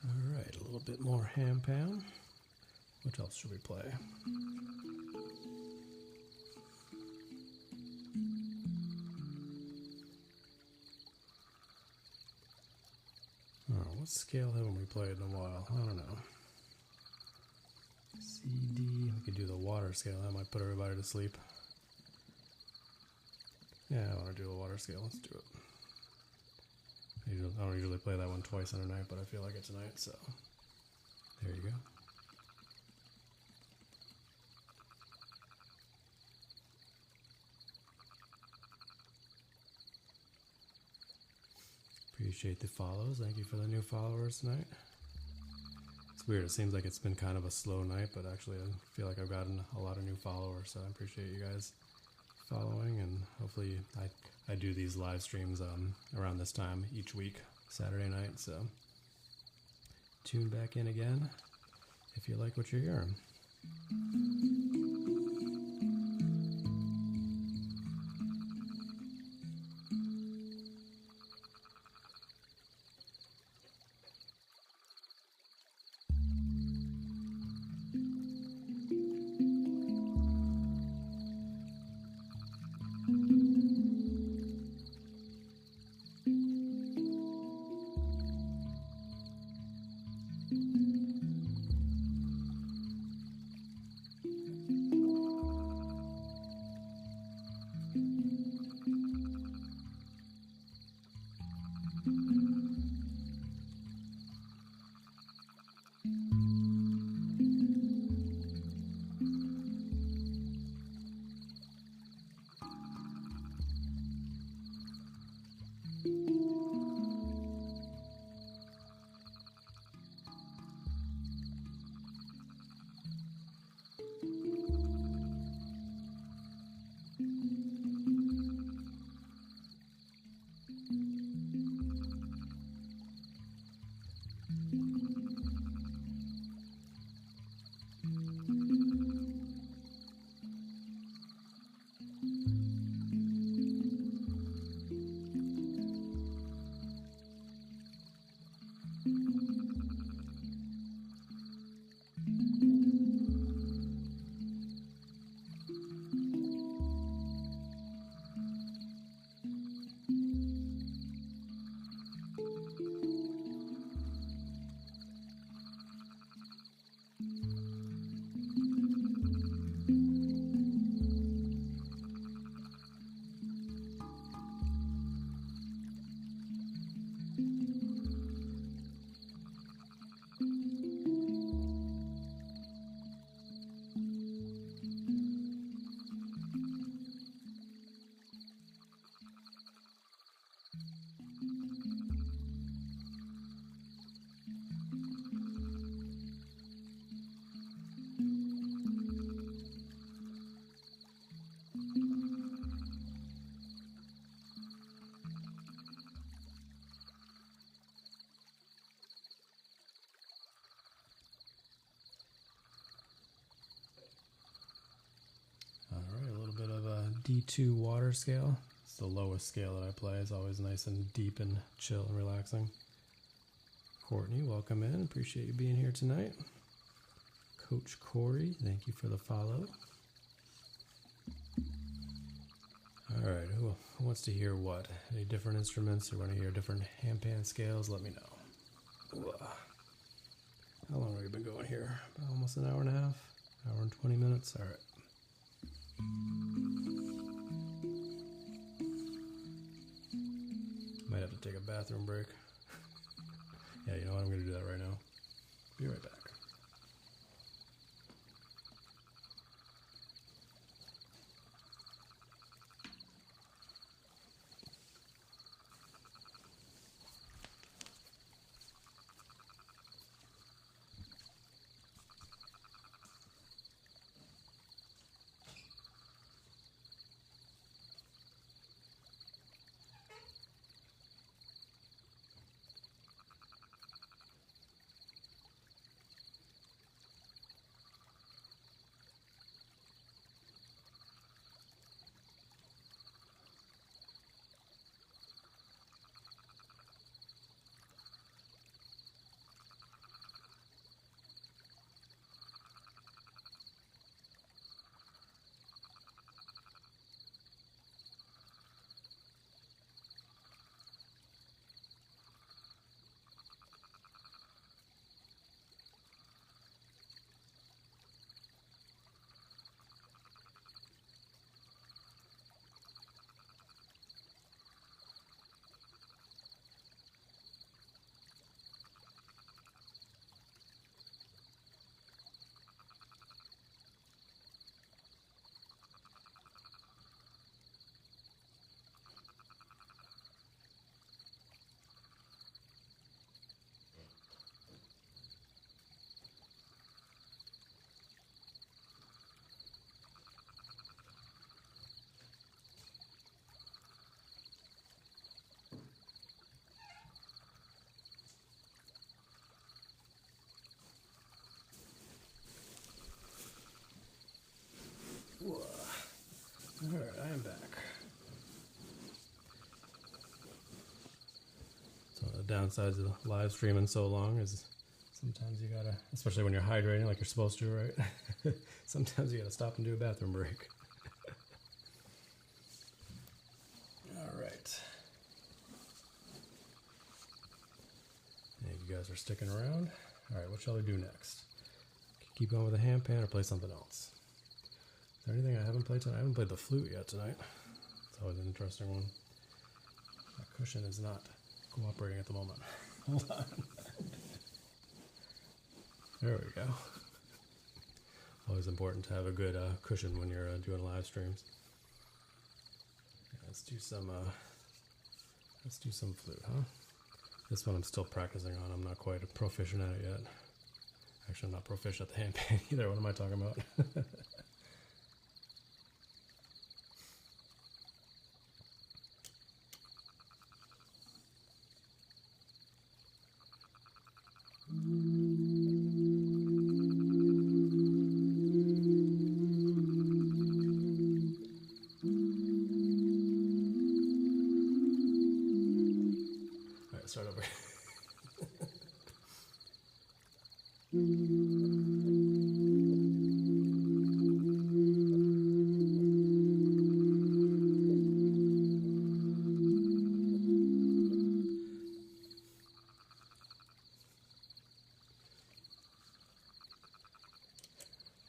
All right, a little bit more Handpan. What else should we play? Oh, what scale haven't we played in a while? I don't know. C, D. We could do the water scale. That might put everybody to sleep. Yeah, I want to do the water scale. Let's do it. I don't usually play that one twice in a night, but I feel like it tonight, so there you go. Appreciate the follows. Thank you for the new followers tonight. It's weird. It seems like it's been kind of a slow night, but actually I feel like I've gotten a lot of new followers, so I appreciate you guys following, and hopefully I do these live streams around this time each week, Saturday night, so tune back in again if you like what you're hearing. D2 water scale. It's the lowest scale that I play. It's always nice and deep and chill and relaxing. Courtney, welcome in. Appreciate you being here tonight. Coach Corey, thank you for the follow. All right, who wants to hear what? Any different instruments or want to hear different handpan scales? Let me know. Ooh. How long have we been going here? About almost an hour and a half? Hour and 20 minutes? All right. Might have to take a bathroom break. Yeah, you know what? I'm going to do that right now. Be right back. Alright, I am back. So the downsides of live streaming so long is sometimes you gotta, especially when you're hydrating like you're supposed to, right? Sometimes you gotta stop and do a bathroom break. Alright. Thank you guys for sticking around. Alright, what shall we do next? Keep going with the handpan or play something else? Is there anything I haven't played tonight? I haven't played the flute yet tonight. It's always an interesting one. My cushion is not cooperating at the moment. Hold on. There we go. Always important to have a good cushion when you're doing live streams. Yeah, let's do some flute, huh? This one I'm still practicing on. I'm not quite proficient at it yet. Actually, I'm not proficient at the handpan either. What am I talking about? Alright, start over.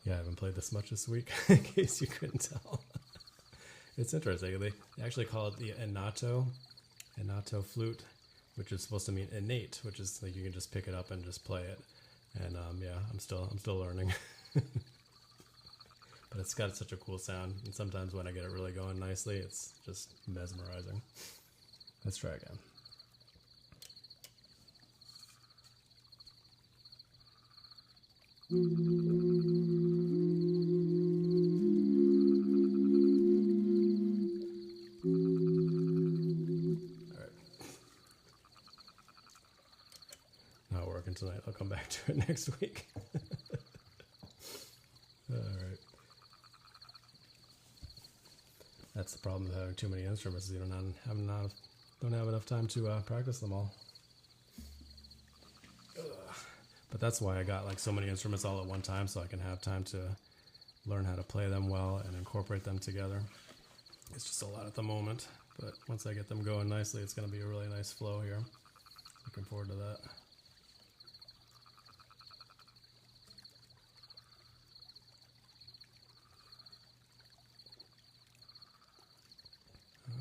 Yeah, I haven't played this much this week, in case you couldn't tell. It's interesting. They actually call it the Neotone flute, which is supposed to mean innate, which is like you can just pick it up and just play it. And yeah, I'm still learning. But it's got such a cool sound, and sometimes when I get it really going nicely, it's just mesmerizing. Let's try again. Not working tonight. I'll come back to it next week. All right. That's the problem with having too many instruments. Is you don't have enough time to practice them all. But that's why I got like so many instruments all at one time, so I can have time to learn how to play them well and incorporate them together. It's just a lot at the moment, but once I get them going nicely, it's going to be a really nice flow here. Looking forward to that.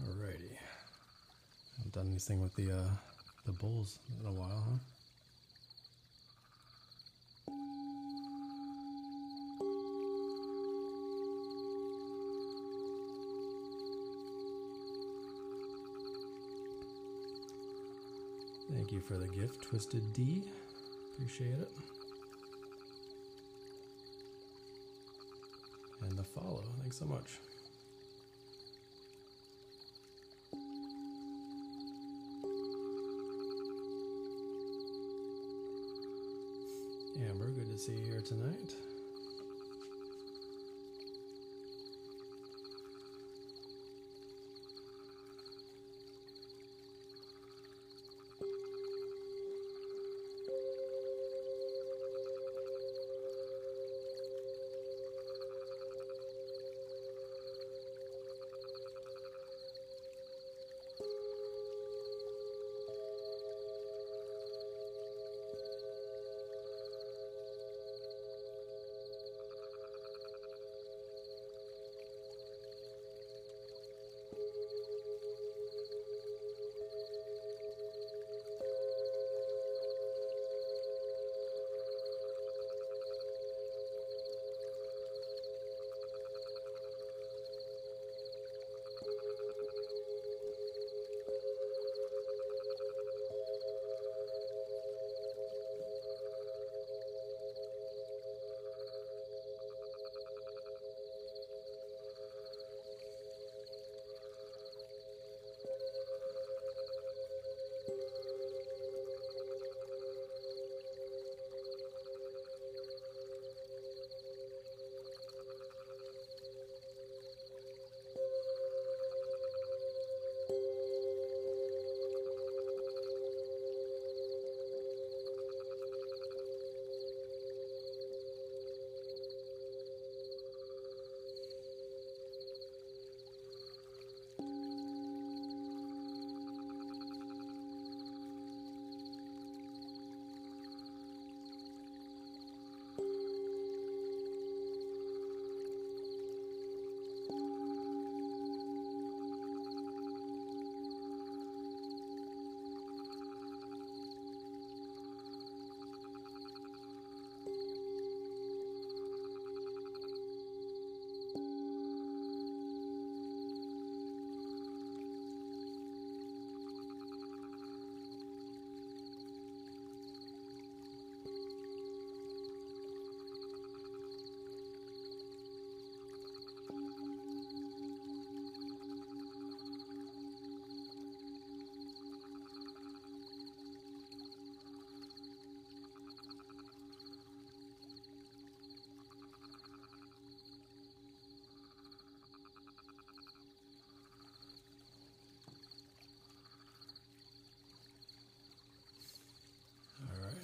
Alrighty. I haven't done anything with the bowls in a while, huh? Thank you for the gift, Twisted D. Appreciate it. And the follow. Thanks so much. Amber, good to see you here tonight.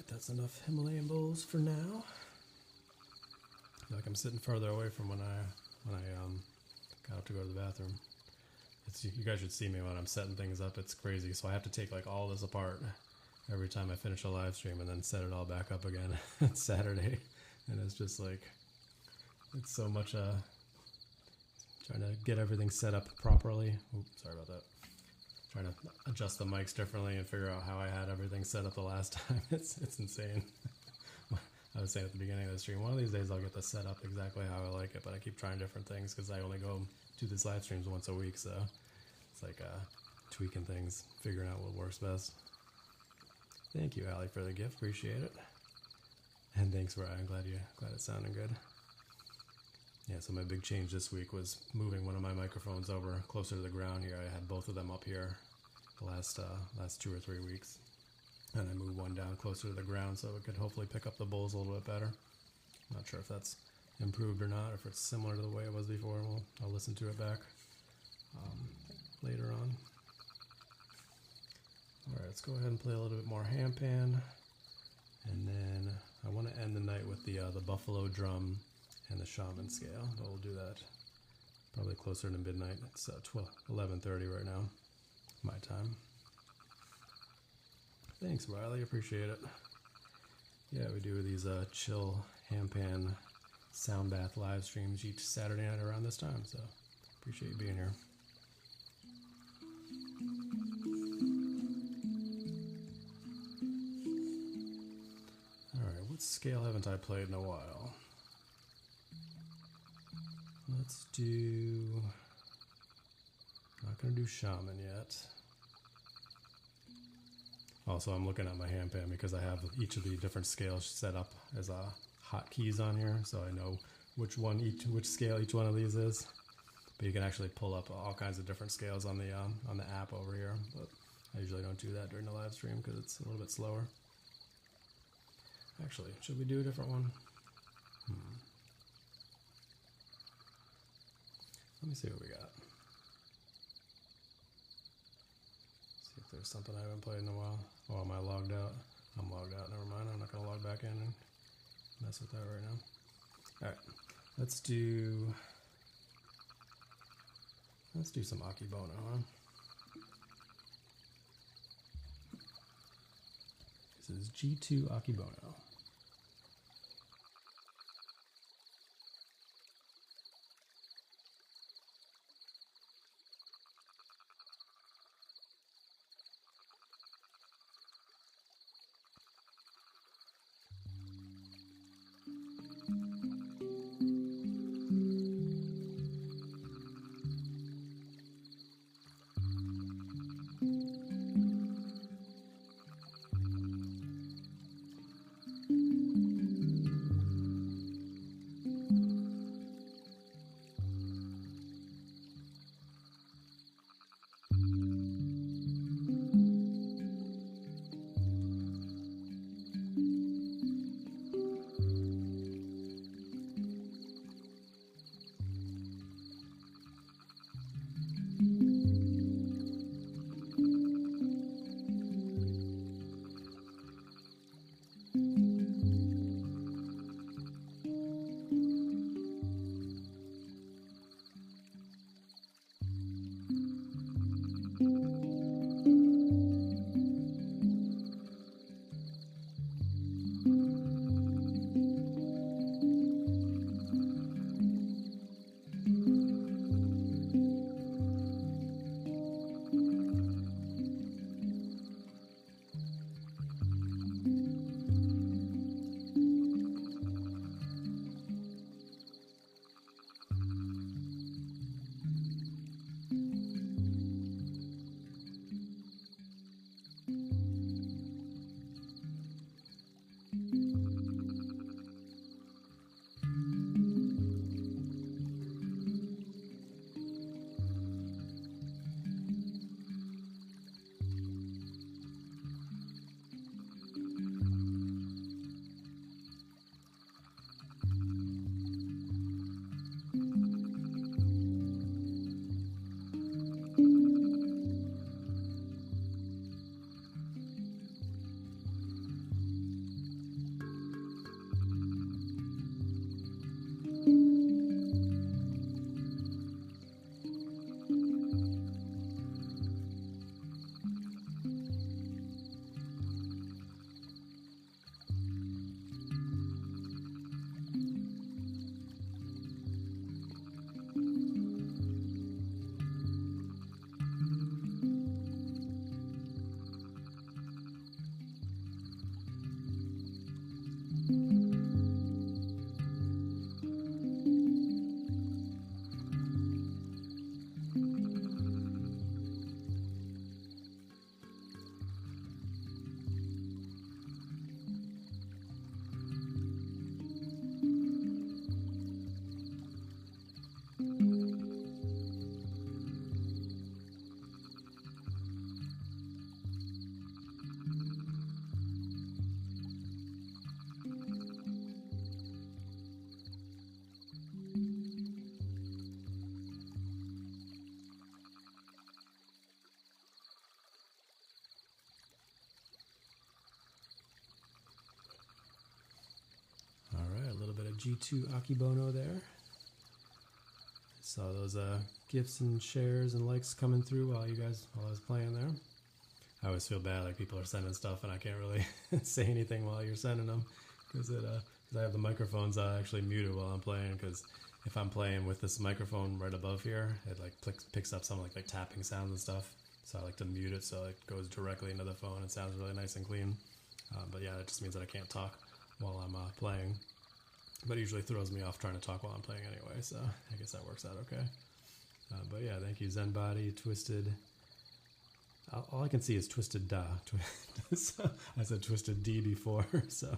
That's enough Himalayan bowls for now. I feel like I'm sitting further away from when I got up to go to the bathroom. You guys should see me when I'm setting things up. It's crazy. So I have to take like all this apart every time I finish a live stream and then set it all back up again. It's Saturday, and it's just like it's so much trying to get everything set up properly. Oops, sorry about that. Trying to adjust the mics differently and figure out how I had everything set up the last time. It's insane. I was saying at the beginning of the stream, one of these days I'll get this set up exactly how I like it, but I keep trying different things because I only go do these live streams once a week, so it's like tweaking things, figuring out what works best. Thank you, Allie, for the gift. Appreciate it. And thanks, Ryan. Glad it sounded good. Yeah, so my big change this week was moving one of my microphones over closer to the ground here. I had both of them up here the last 2 or 3 weeks. And I moved one down closer to the ground so it could hopefully pick up the bowls a little bit better. I'm not sure if that's improved or not, or if it's similar to the way it was before. I'll listen to it back. later on. Alright, let's go ahead and play a little bit more handpan. And then I want to end the night with the buffalo drum and the shaman scale, but we'll do that probably closer to midnight. It's 11:30 right now, my time. Thanks, Riley, appreciate it. Yeah, we do these chill handpan sound bath live streams each Saturday night around this time, so appreciate you being here. Alright, what scale haven't I played in a while? Let's do... Not going to do shaman yet. Also, I'm looking at my handpan because I have each of the different scales set up as hotkeys on here, so I know which scale each one of these is. But you can actually pull up all kinds of different scales on the app over here. But I usually don't do that during the live stream because it's a little bit slower. Actually, should we do a different one? Let me see what we got. See if there's something I haven't played in a while. Oh, am I logged out? I'm logged out. Never mind. I'm not going to log back in and mess with that right now. Alright, let's do some Akebono, huh? This is G2 Akebono. G2 Akibono there. Saw those gifts and shares and likes coming through while I was playing there. I always feel bad, like people are sending stuff and I can't really say anything while you're sending them because I have the microphones actually muted while I'm playing, because if I'm playing with this microphone right above here, it like picks up some like tapping sounds and stuff. So I like to mute it so it goes directly into the phone and sounds really nice and clean. But yeah, that just means that I can't talk while I'm playing. But it usually throws me off trying to talk while I'm playing anyway, so I guess that works out okay. But yeah, thank you, Zen Body, Twisted. All I can see is Twisted Da. So I said Twisted D before, so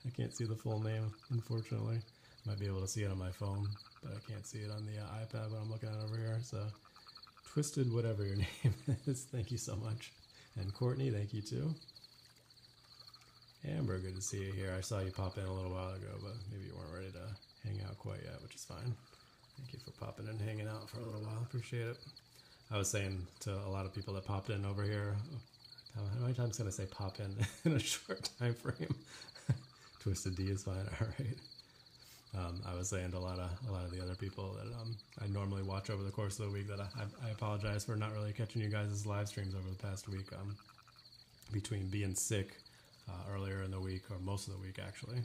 I can't see the full name, unfortunately. Might be able to see it on my phone, but I can't see it on the iPad when I'm looking at it over here. So Twisted, whatever your name is, thank you so much. And Courtney, thank you too. Amber, good to see you here. I saw you pop in a little while ago, but maybe you weren't ready to hang out quite yet, which is fine. Thank you for popping in and hanging out for a little while. Appreciate it. I was saying to a lot of people that popped in over here, how many times can I say pop in a short time frame? Twisted D is fine. All right. I was saying to a lot of the other people that I normally watch over the course of the week that I apologize for not really catching you guys' live streams over the past week. Between being sick earlier in the week, or most of the week actually,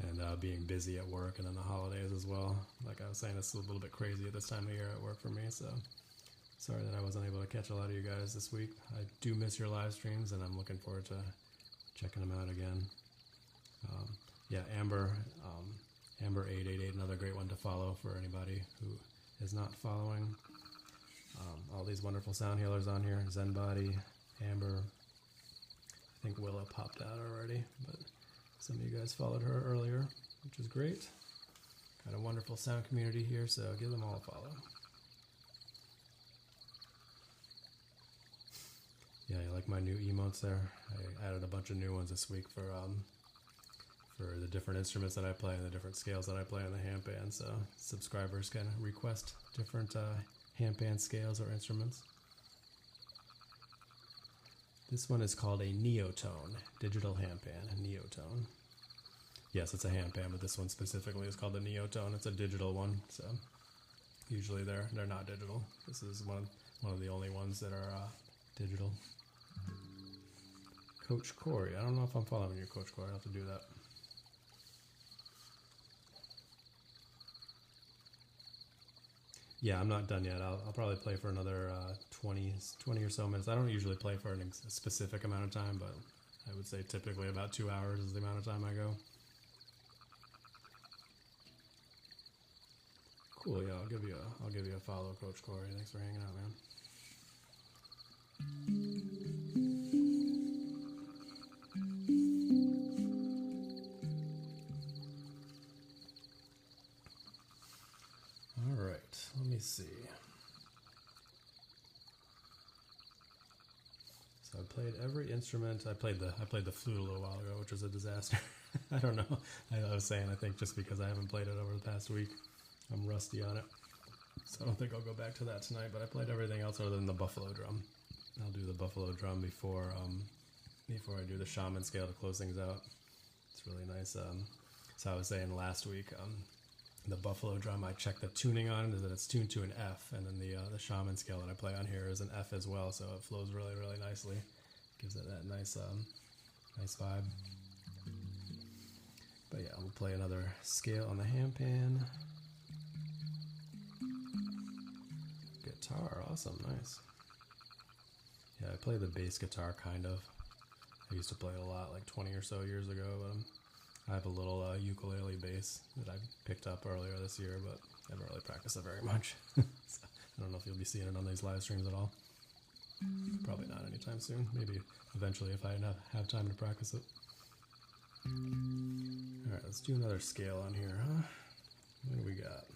and being busy at work, and then the holidays as well. Like I was saying, it's a little bit crazy at this time of year at work for me, so sorry that I wasn't able to catch a lot of you guys this week. I do miss your live streams, and I'm looking forward to checking them out again. Yeah, Amber 888, another great one to follow for anybody who is not following. All these wonderful sound healers on here, Zen Body, Amber. I think Willa popped out already, but some of you guys followed her earlier, which is great. Got a wonderful sound community here, so give them all a follow. Yeah, you like my new emotes there? I added a bunch of new ones this week for the different instruments that I play and the different scales that I play on the handpan, so subscribers can request different handpan scales or instruments. This one is called a Neotone, digital handpan, a Neotone. Yes, it's a handpan, but this one specifically is called the Neotone. It's a digital one, so usually they're not digital. This is one of the only ones that are digital. Coach Corey, I don't know if I'm following you, Coach Corey. I'll have to do that. Yeah, I'm not done yet. I'll probably play for another 20 or so minutes. I don't usually play for a specific amount of time, but I would say typically about 2 hours is the amount of time I go. Cool, yeah, I'll give you a follow, Coach Corey. Thanks for hanging out, man. All right, let me see. So I played every instrument. I played the flute a little while ago, which was a disaster. I don't know. I was saying, I think just because I haven't played it over the past week, I'm rusty on it. So I don't think I'll go back to that tonight, but I played everything else other than the buffalo drum. I'll do the buffalo drum before I do the shaman scale to close things out. It's really nice. So I was saying last week, the buffalo drum, I checked the tuning on it, is that it's tuned to an F, and then the shaman scale that I play on here is an F as well, so it flows really, really nicely. Gives it that nice vibe. But yeah, we'll play another scale on the handpan. Guitar, awesome, nice. Yeah, I play the bass guitar, kind of. I used to play a lot, like 20 or so years ago, but I have a little ukulele bass that I picked up earlier this year, but I haven't really practiced it very much. So I don't know if you'll be seeing it on these live streams at all. Probably not anytime soon. Maybe eventually if I have time to practice it. Alright, let's do another scale on here, huh? What do we got?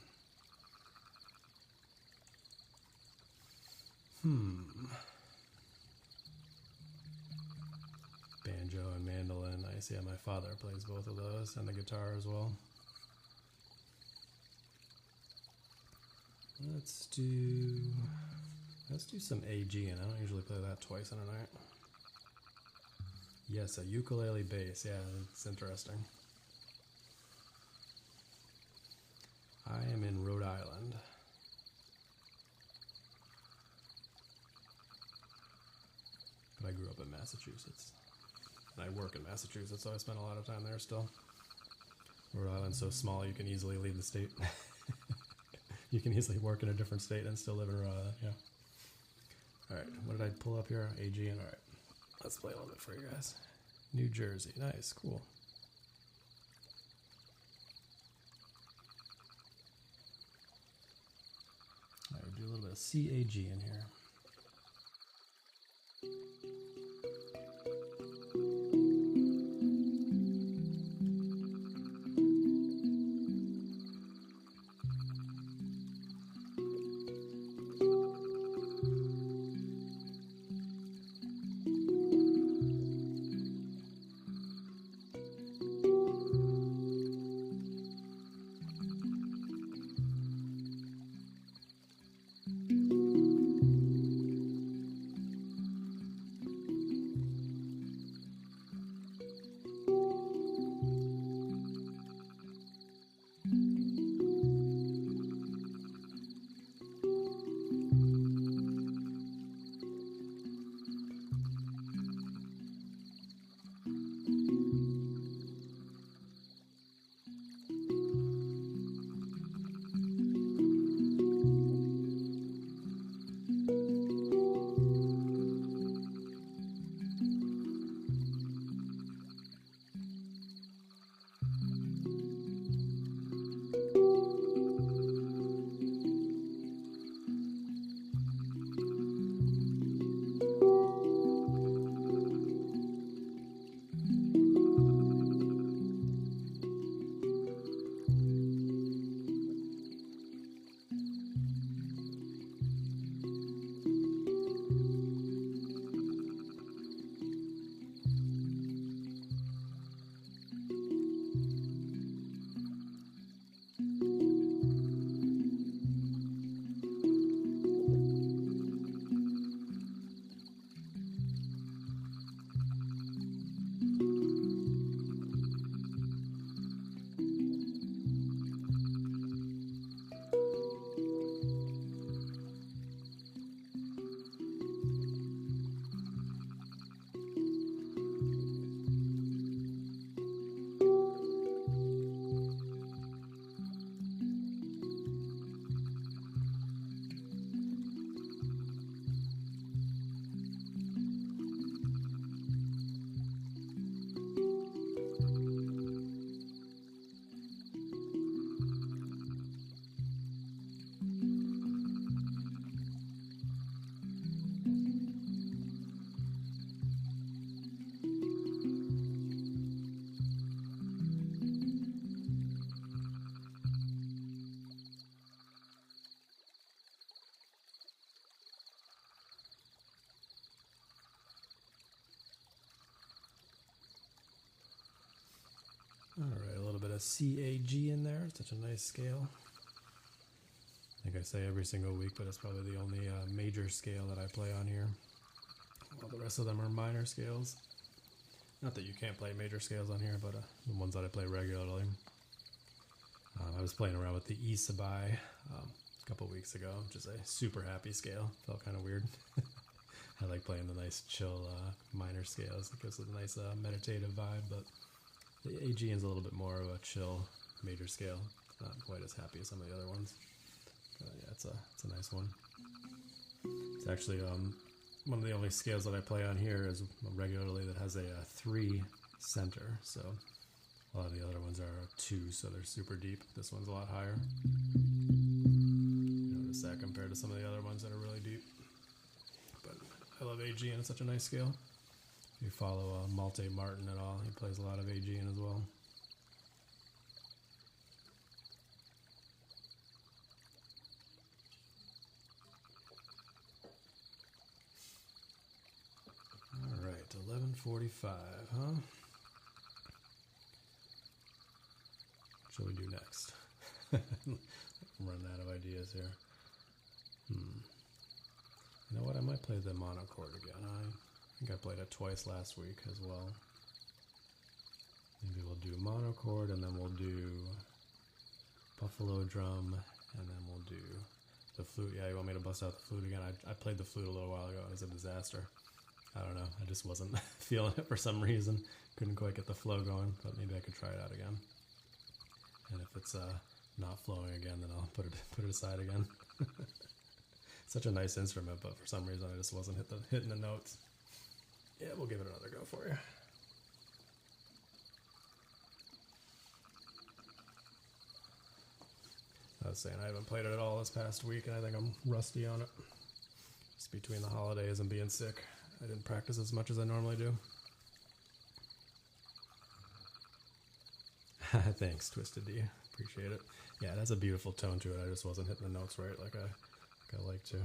Banjo and mandolin. Nice. Yeah, my father plays both of those, and the guitar as well. Let's do some AG, and I don't usually play that twice in a night. Yes, a ukulele bass. Yeah, it's interesting. I am in Rhode Island. But I grew up in Massachusetts. And I work in Massachusetts, so I spend a lot of time there still. Rhode Island's so small you can easily leave the state. You can easily work in a different state and still live in Rhode Island, yeah. Alright, what did I pull up here? AG and alright. Let's play a little bit for you guys. New Jersey, nice, cool. Alright, we'll do a little bit of CAG in here. Alright, a little bit of CAG in there. Such a nice scale. I think I say every single week, but it's probably the only major scale that I play on here. All the rest of them are minor scales. Not that you can't play major scales on here, but the ones that I play regularly. I was playing around with the Isabai a couple weeks ago, which is a super happy scale. Felt kind of weird. I like playing the nice chill minor scales. It gives it a nice meditative vibe, but the AGN is a little bit more of a chill major scale. Not quite as happy as some of the other ones. But yeah, it's a nice one. It's actually one of the only scales that I play on here is regularly that has a 3 center. So a lot of the other ones are 2, so they're super deep. This one's a lot higher. Notice that compared to some of the other ones that are really deep. But I love AGN, it's such a nice scale. If you follow Malte Martin at all, he plays a lot of AGN as well. Alright, 11:45, huh? What shall we do next? I'm running out of ideas here. You know what, I might play the monochord again. I think I played it twice last week as well. Maybe we'll do monochord and then we'll do buffalo drum, and then we'll do the flute. Yeah, you want me to bust out the flute again? I played the flute a little while ago. It was a disaster. I don't know. I just wasn't feeling it for some reason. Couldn't quite get the flow going, but maybe I could try it out again. And if it's not flowing again, then I'll put it aside again. Such a nice instrument, but for some reason I just wasn't hitting the notes. Yeah, we'll give it another go for you. I was saying I haven't played it at all this past week, and I think I'm rusty on it. Just between the holidays and being sick, I didn't practice as much as I normally do. Thanks, Twisted D. Appreciate it. Yeah, it has a beautiful tone to it. I just wasn't hitting the notes right like I like to.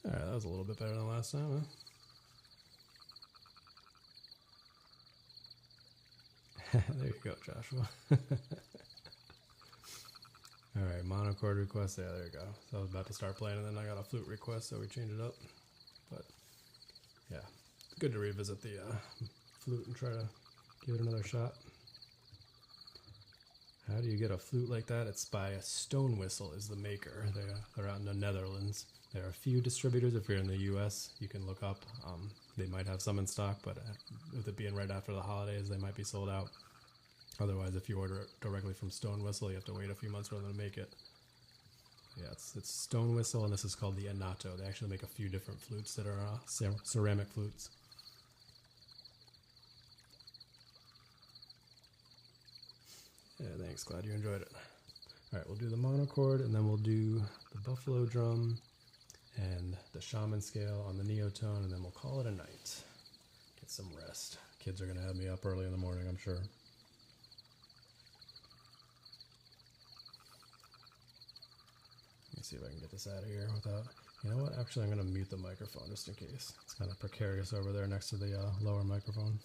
Alright, that was a little bit better than last time, huh? There you go, Joshua. Alright, monochord request. Yeah, there you go. So I was about to start playing, and then I got a flute request, so we changed it up. But, yeah, good to revisit the flute and try to give it another shot. How do you get a flute like that? It's by a Stone Whistle is the maker. They're out in the Netherlands. There are a few distributors. If you're in the U.S., you can look up. They might have some in stock, but with it being right after the holidays, they might be sold out. Otherwise, if you order it directly from Stone Whistle, you have to wait a few months for them to make it. Yeah, it's Stone Whistle, and this is called the Anato. They actually make a few different flutes that are ceramic flutes. Yeah, thanks. Glad you enjoyed it. All right, we'll do the monochord, and then we'll do the buffalo drum and the shaman scale on the neotone, and then we'll call it a night. Get some rest. Kids are going to have me up early in the morning, I'm sure. Let me see if I can get this out of here without... You know what? Actually, I'm going to mute the microphone just in case. It's kind of precarious over there next to the lower microphone.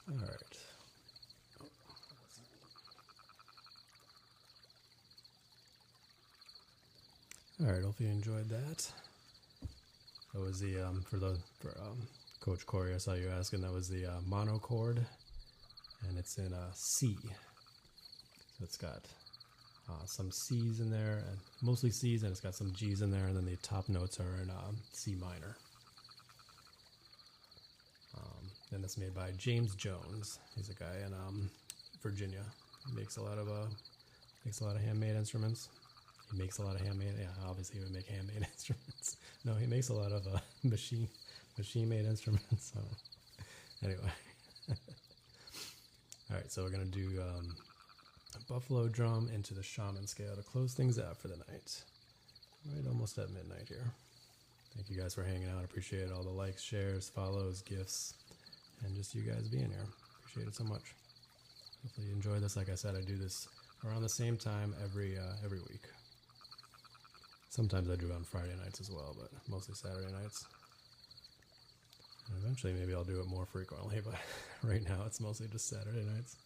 All right. All right. Hope you enjoyed that. That was the for Coach Corey. I saw you asking. That was the mono chord, and it's in C. So it's got some C's in there, and mostly C's, and it's got some G's in there, and then the top notes are in C minor. And it's made by James Jones. He's a guy in Virginia. He makes a lot of handmade instruments. He makes a lot of handmade. Yeah, obviously he would make handmade instruments. No, he makes a lot of machine-made instruments. So anyway, all right. So we're gonna do a buffalo drum into the shaman scale to close things out for the night. Right, almost at midnight here. Thank you guys for hanging out. I appreciate all the likes, shares, follows, gifts, and just you guys being here. Appreciate it so much. Hopefully you enjoy this. Like I said, I do this around the same time every week. Sometimes I do it on Friday nights as well, but mostly Saturday nights. And eventually maybe I'll do it more frequently, but right now it's mostly just Saturday nights.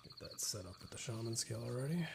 Get that set up with the shaman scale already.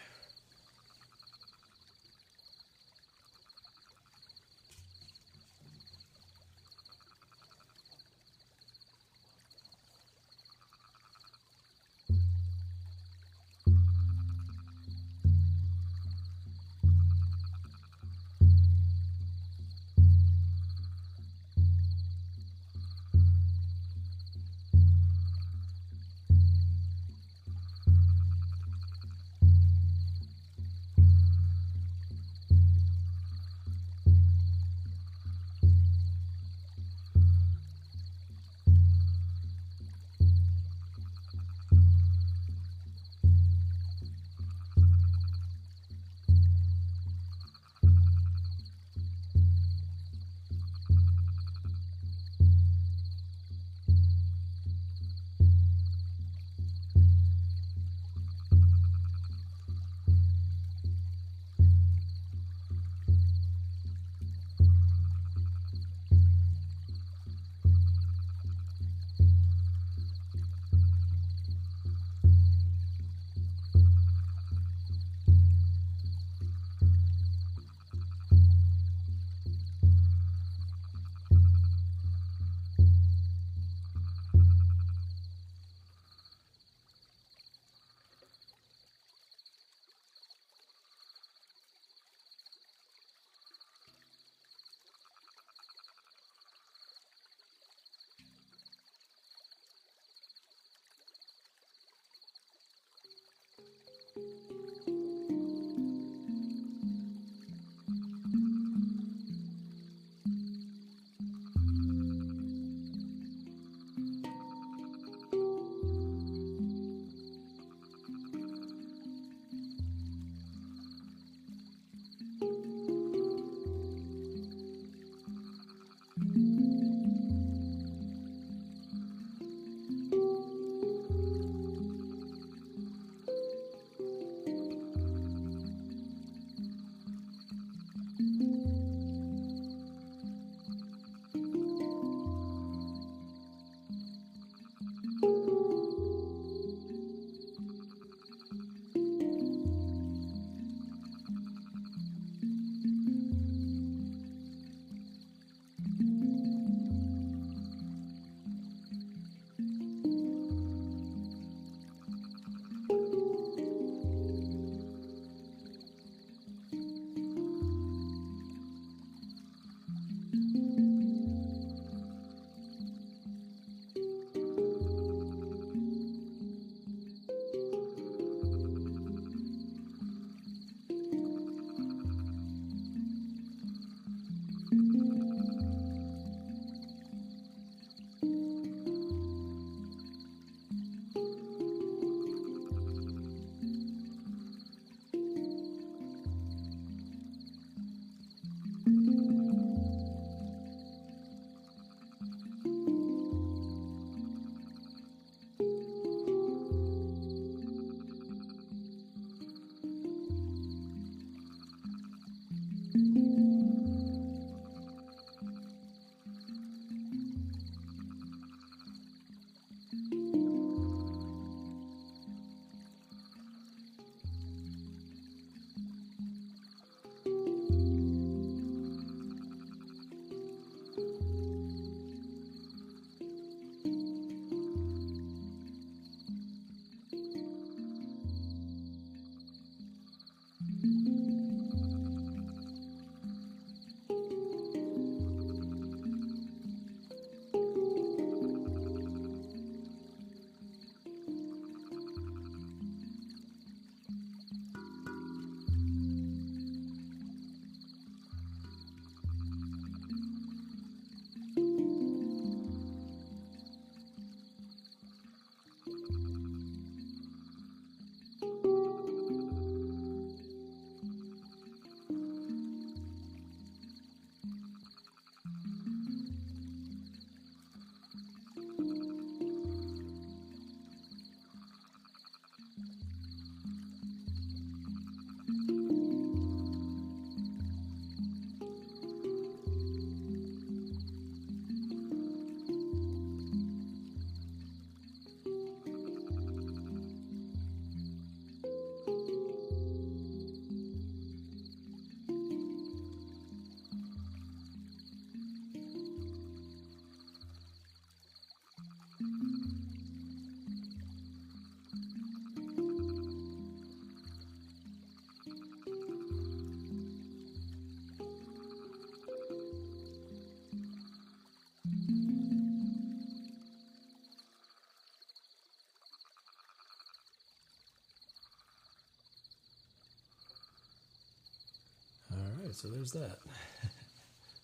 Alright, so there's that.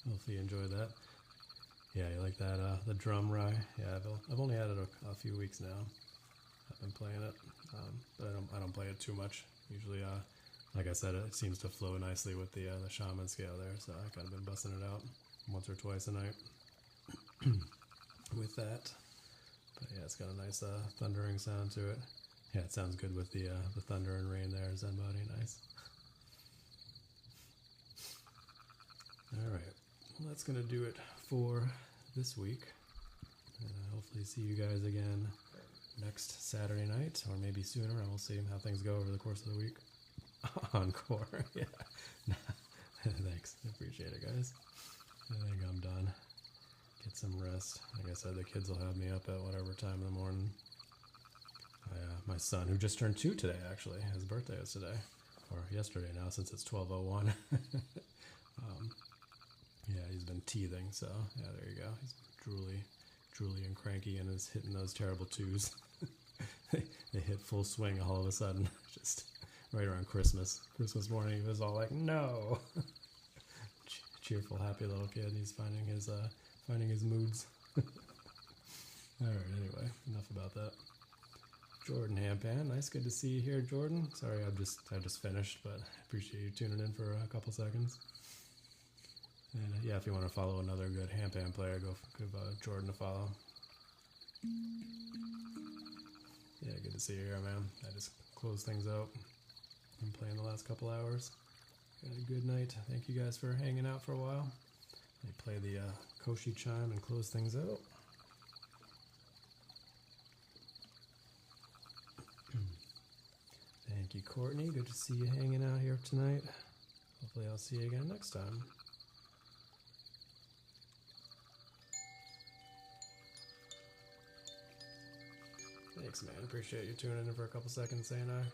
Hopefully you enjoyed that. Yeah, you like that, the drum rye? Yeah, I've only had it a few weeks now. I've been playing it, but I don't play it too much. Usually, like I said, it seems to flow nicely with the shaman scale there, so I kind of been busting it out once or twice a night with that. But yeah, it's got a nice thundering sound to it. Yeah, it sounds good with the thunder and rain there, Zen Body, nice. Alright, well that's going to do it for this week. And hopefully see you guys again next Saturday night, or maybe sooner, and we'll see how things go over the course of the week. Encore, yeah. Thanks, I appreciate it, guys. I think I'm done. Get some rest. Like I said, the kids will have me up at whatever time in the morning. My son, who just turned 2 today, actually, his birthday is today, or yesterday now, since it's 12:01. Yeah, he's been teething, so yeah, there you go. He's drooly and cranky, and is hitting those terrible 2s. They hit full swing all of a sudden, just right around Christmas morning. He was all like, "No!" Cheerful, happy little kid. He's finding his moods. All right. Anyway, enough about that. Jordan Handpan, nice, good to see you here, Jordan. Sorry, I just finished, but I appreciate you tuning in for a couple seconds. And yeah, if you want to follow another good handpan player, go give Jordan a follow. Yeah, good to see you here, man. I just closed things out. Been playing the last couple hours. Had a good night. Thank you guys for hanging out for a while. I play the Koshi chime and close things out. Thank you, Courtney. Good to see you hanging out here tonight. Hopefully I'll see you again next time. Thanks, man. Appreciate you tuning in for a couple seconds saying hi.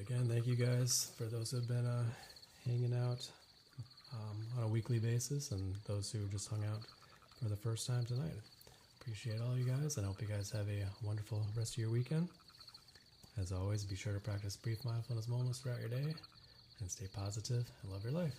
Again, thank you guys for those who have been hanging out on a weekly basis, and those who just hung out for the first time tonight. Appreciate all you guys, and I hope you guys have a wonderful rest of your weekend. As always, be sure to practice brief mindfulness moments throughout your day, and stay positive and love your life.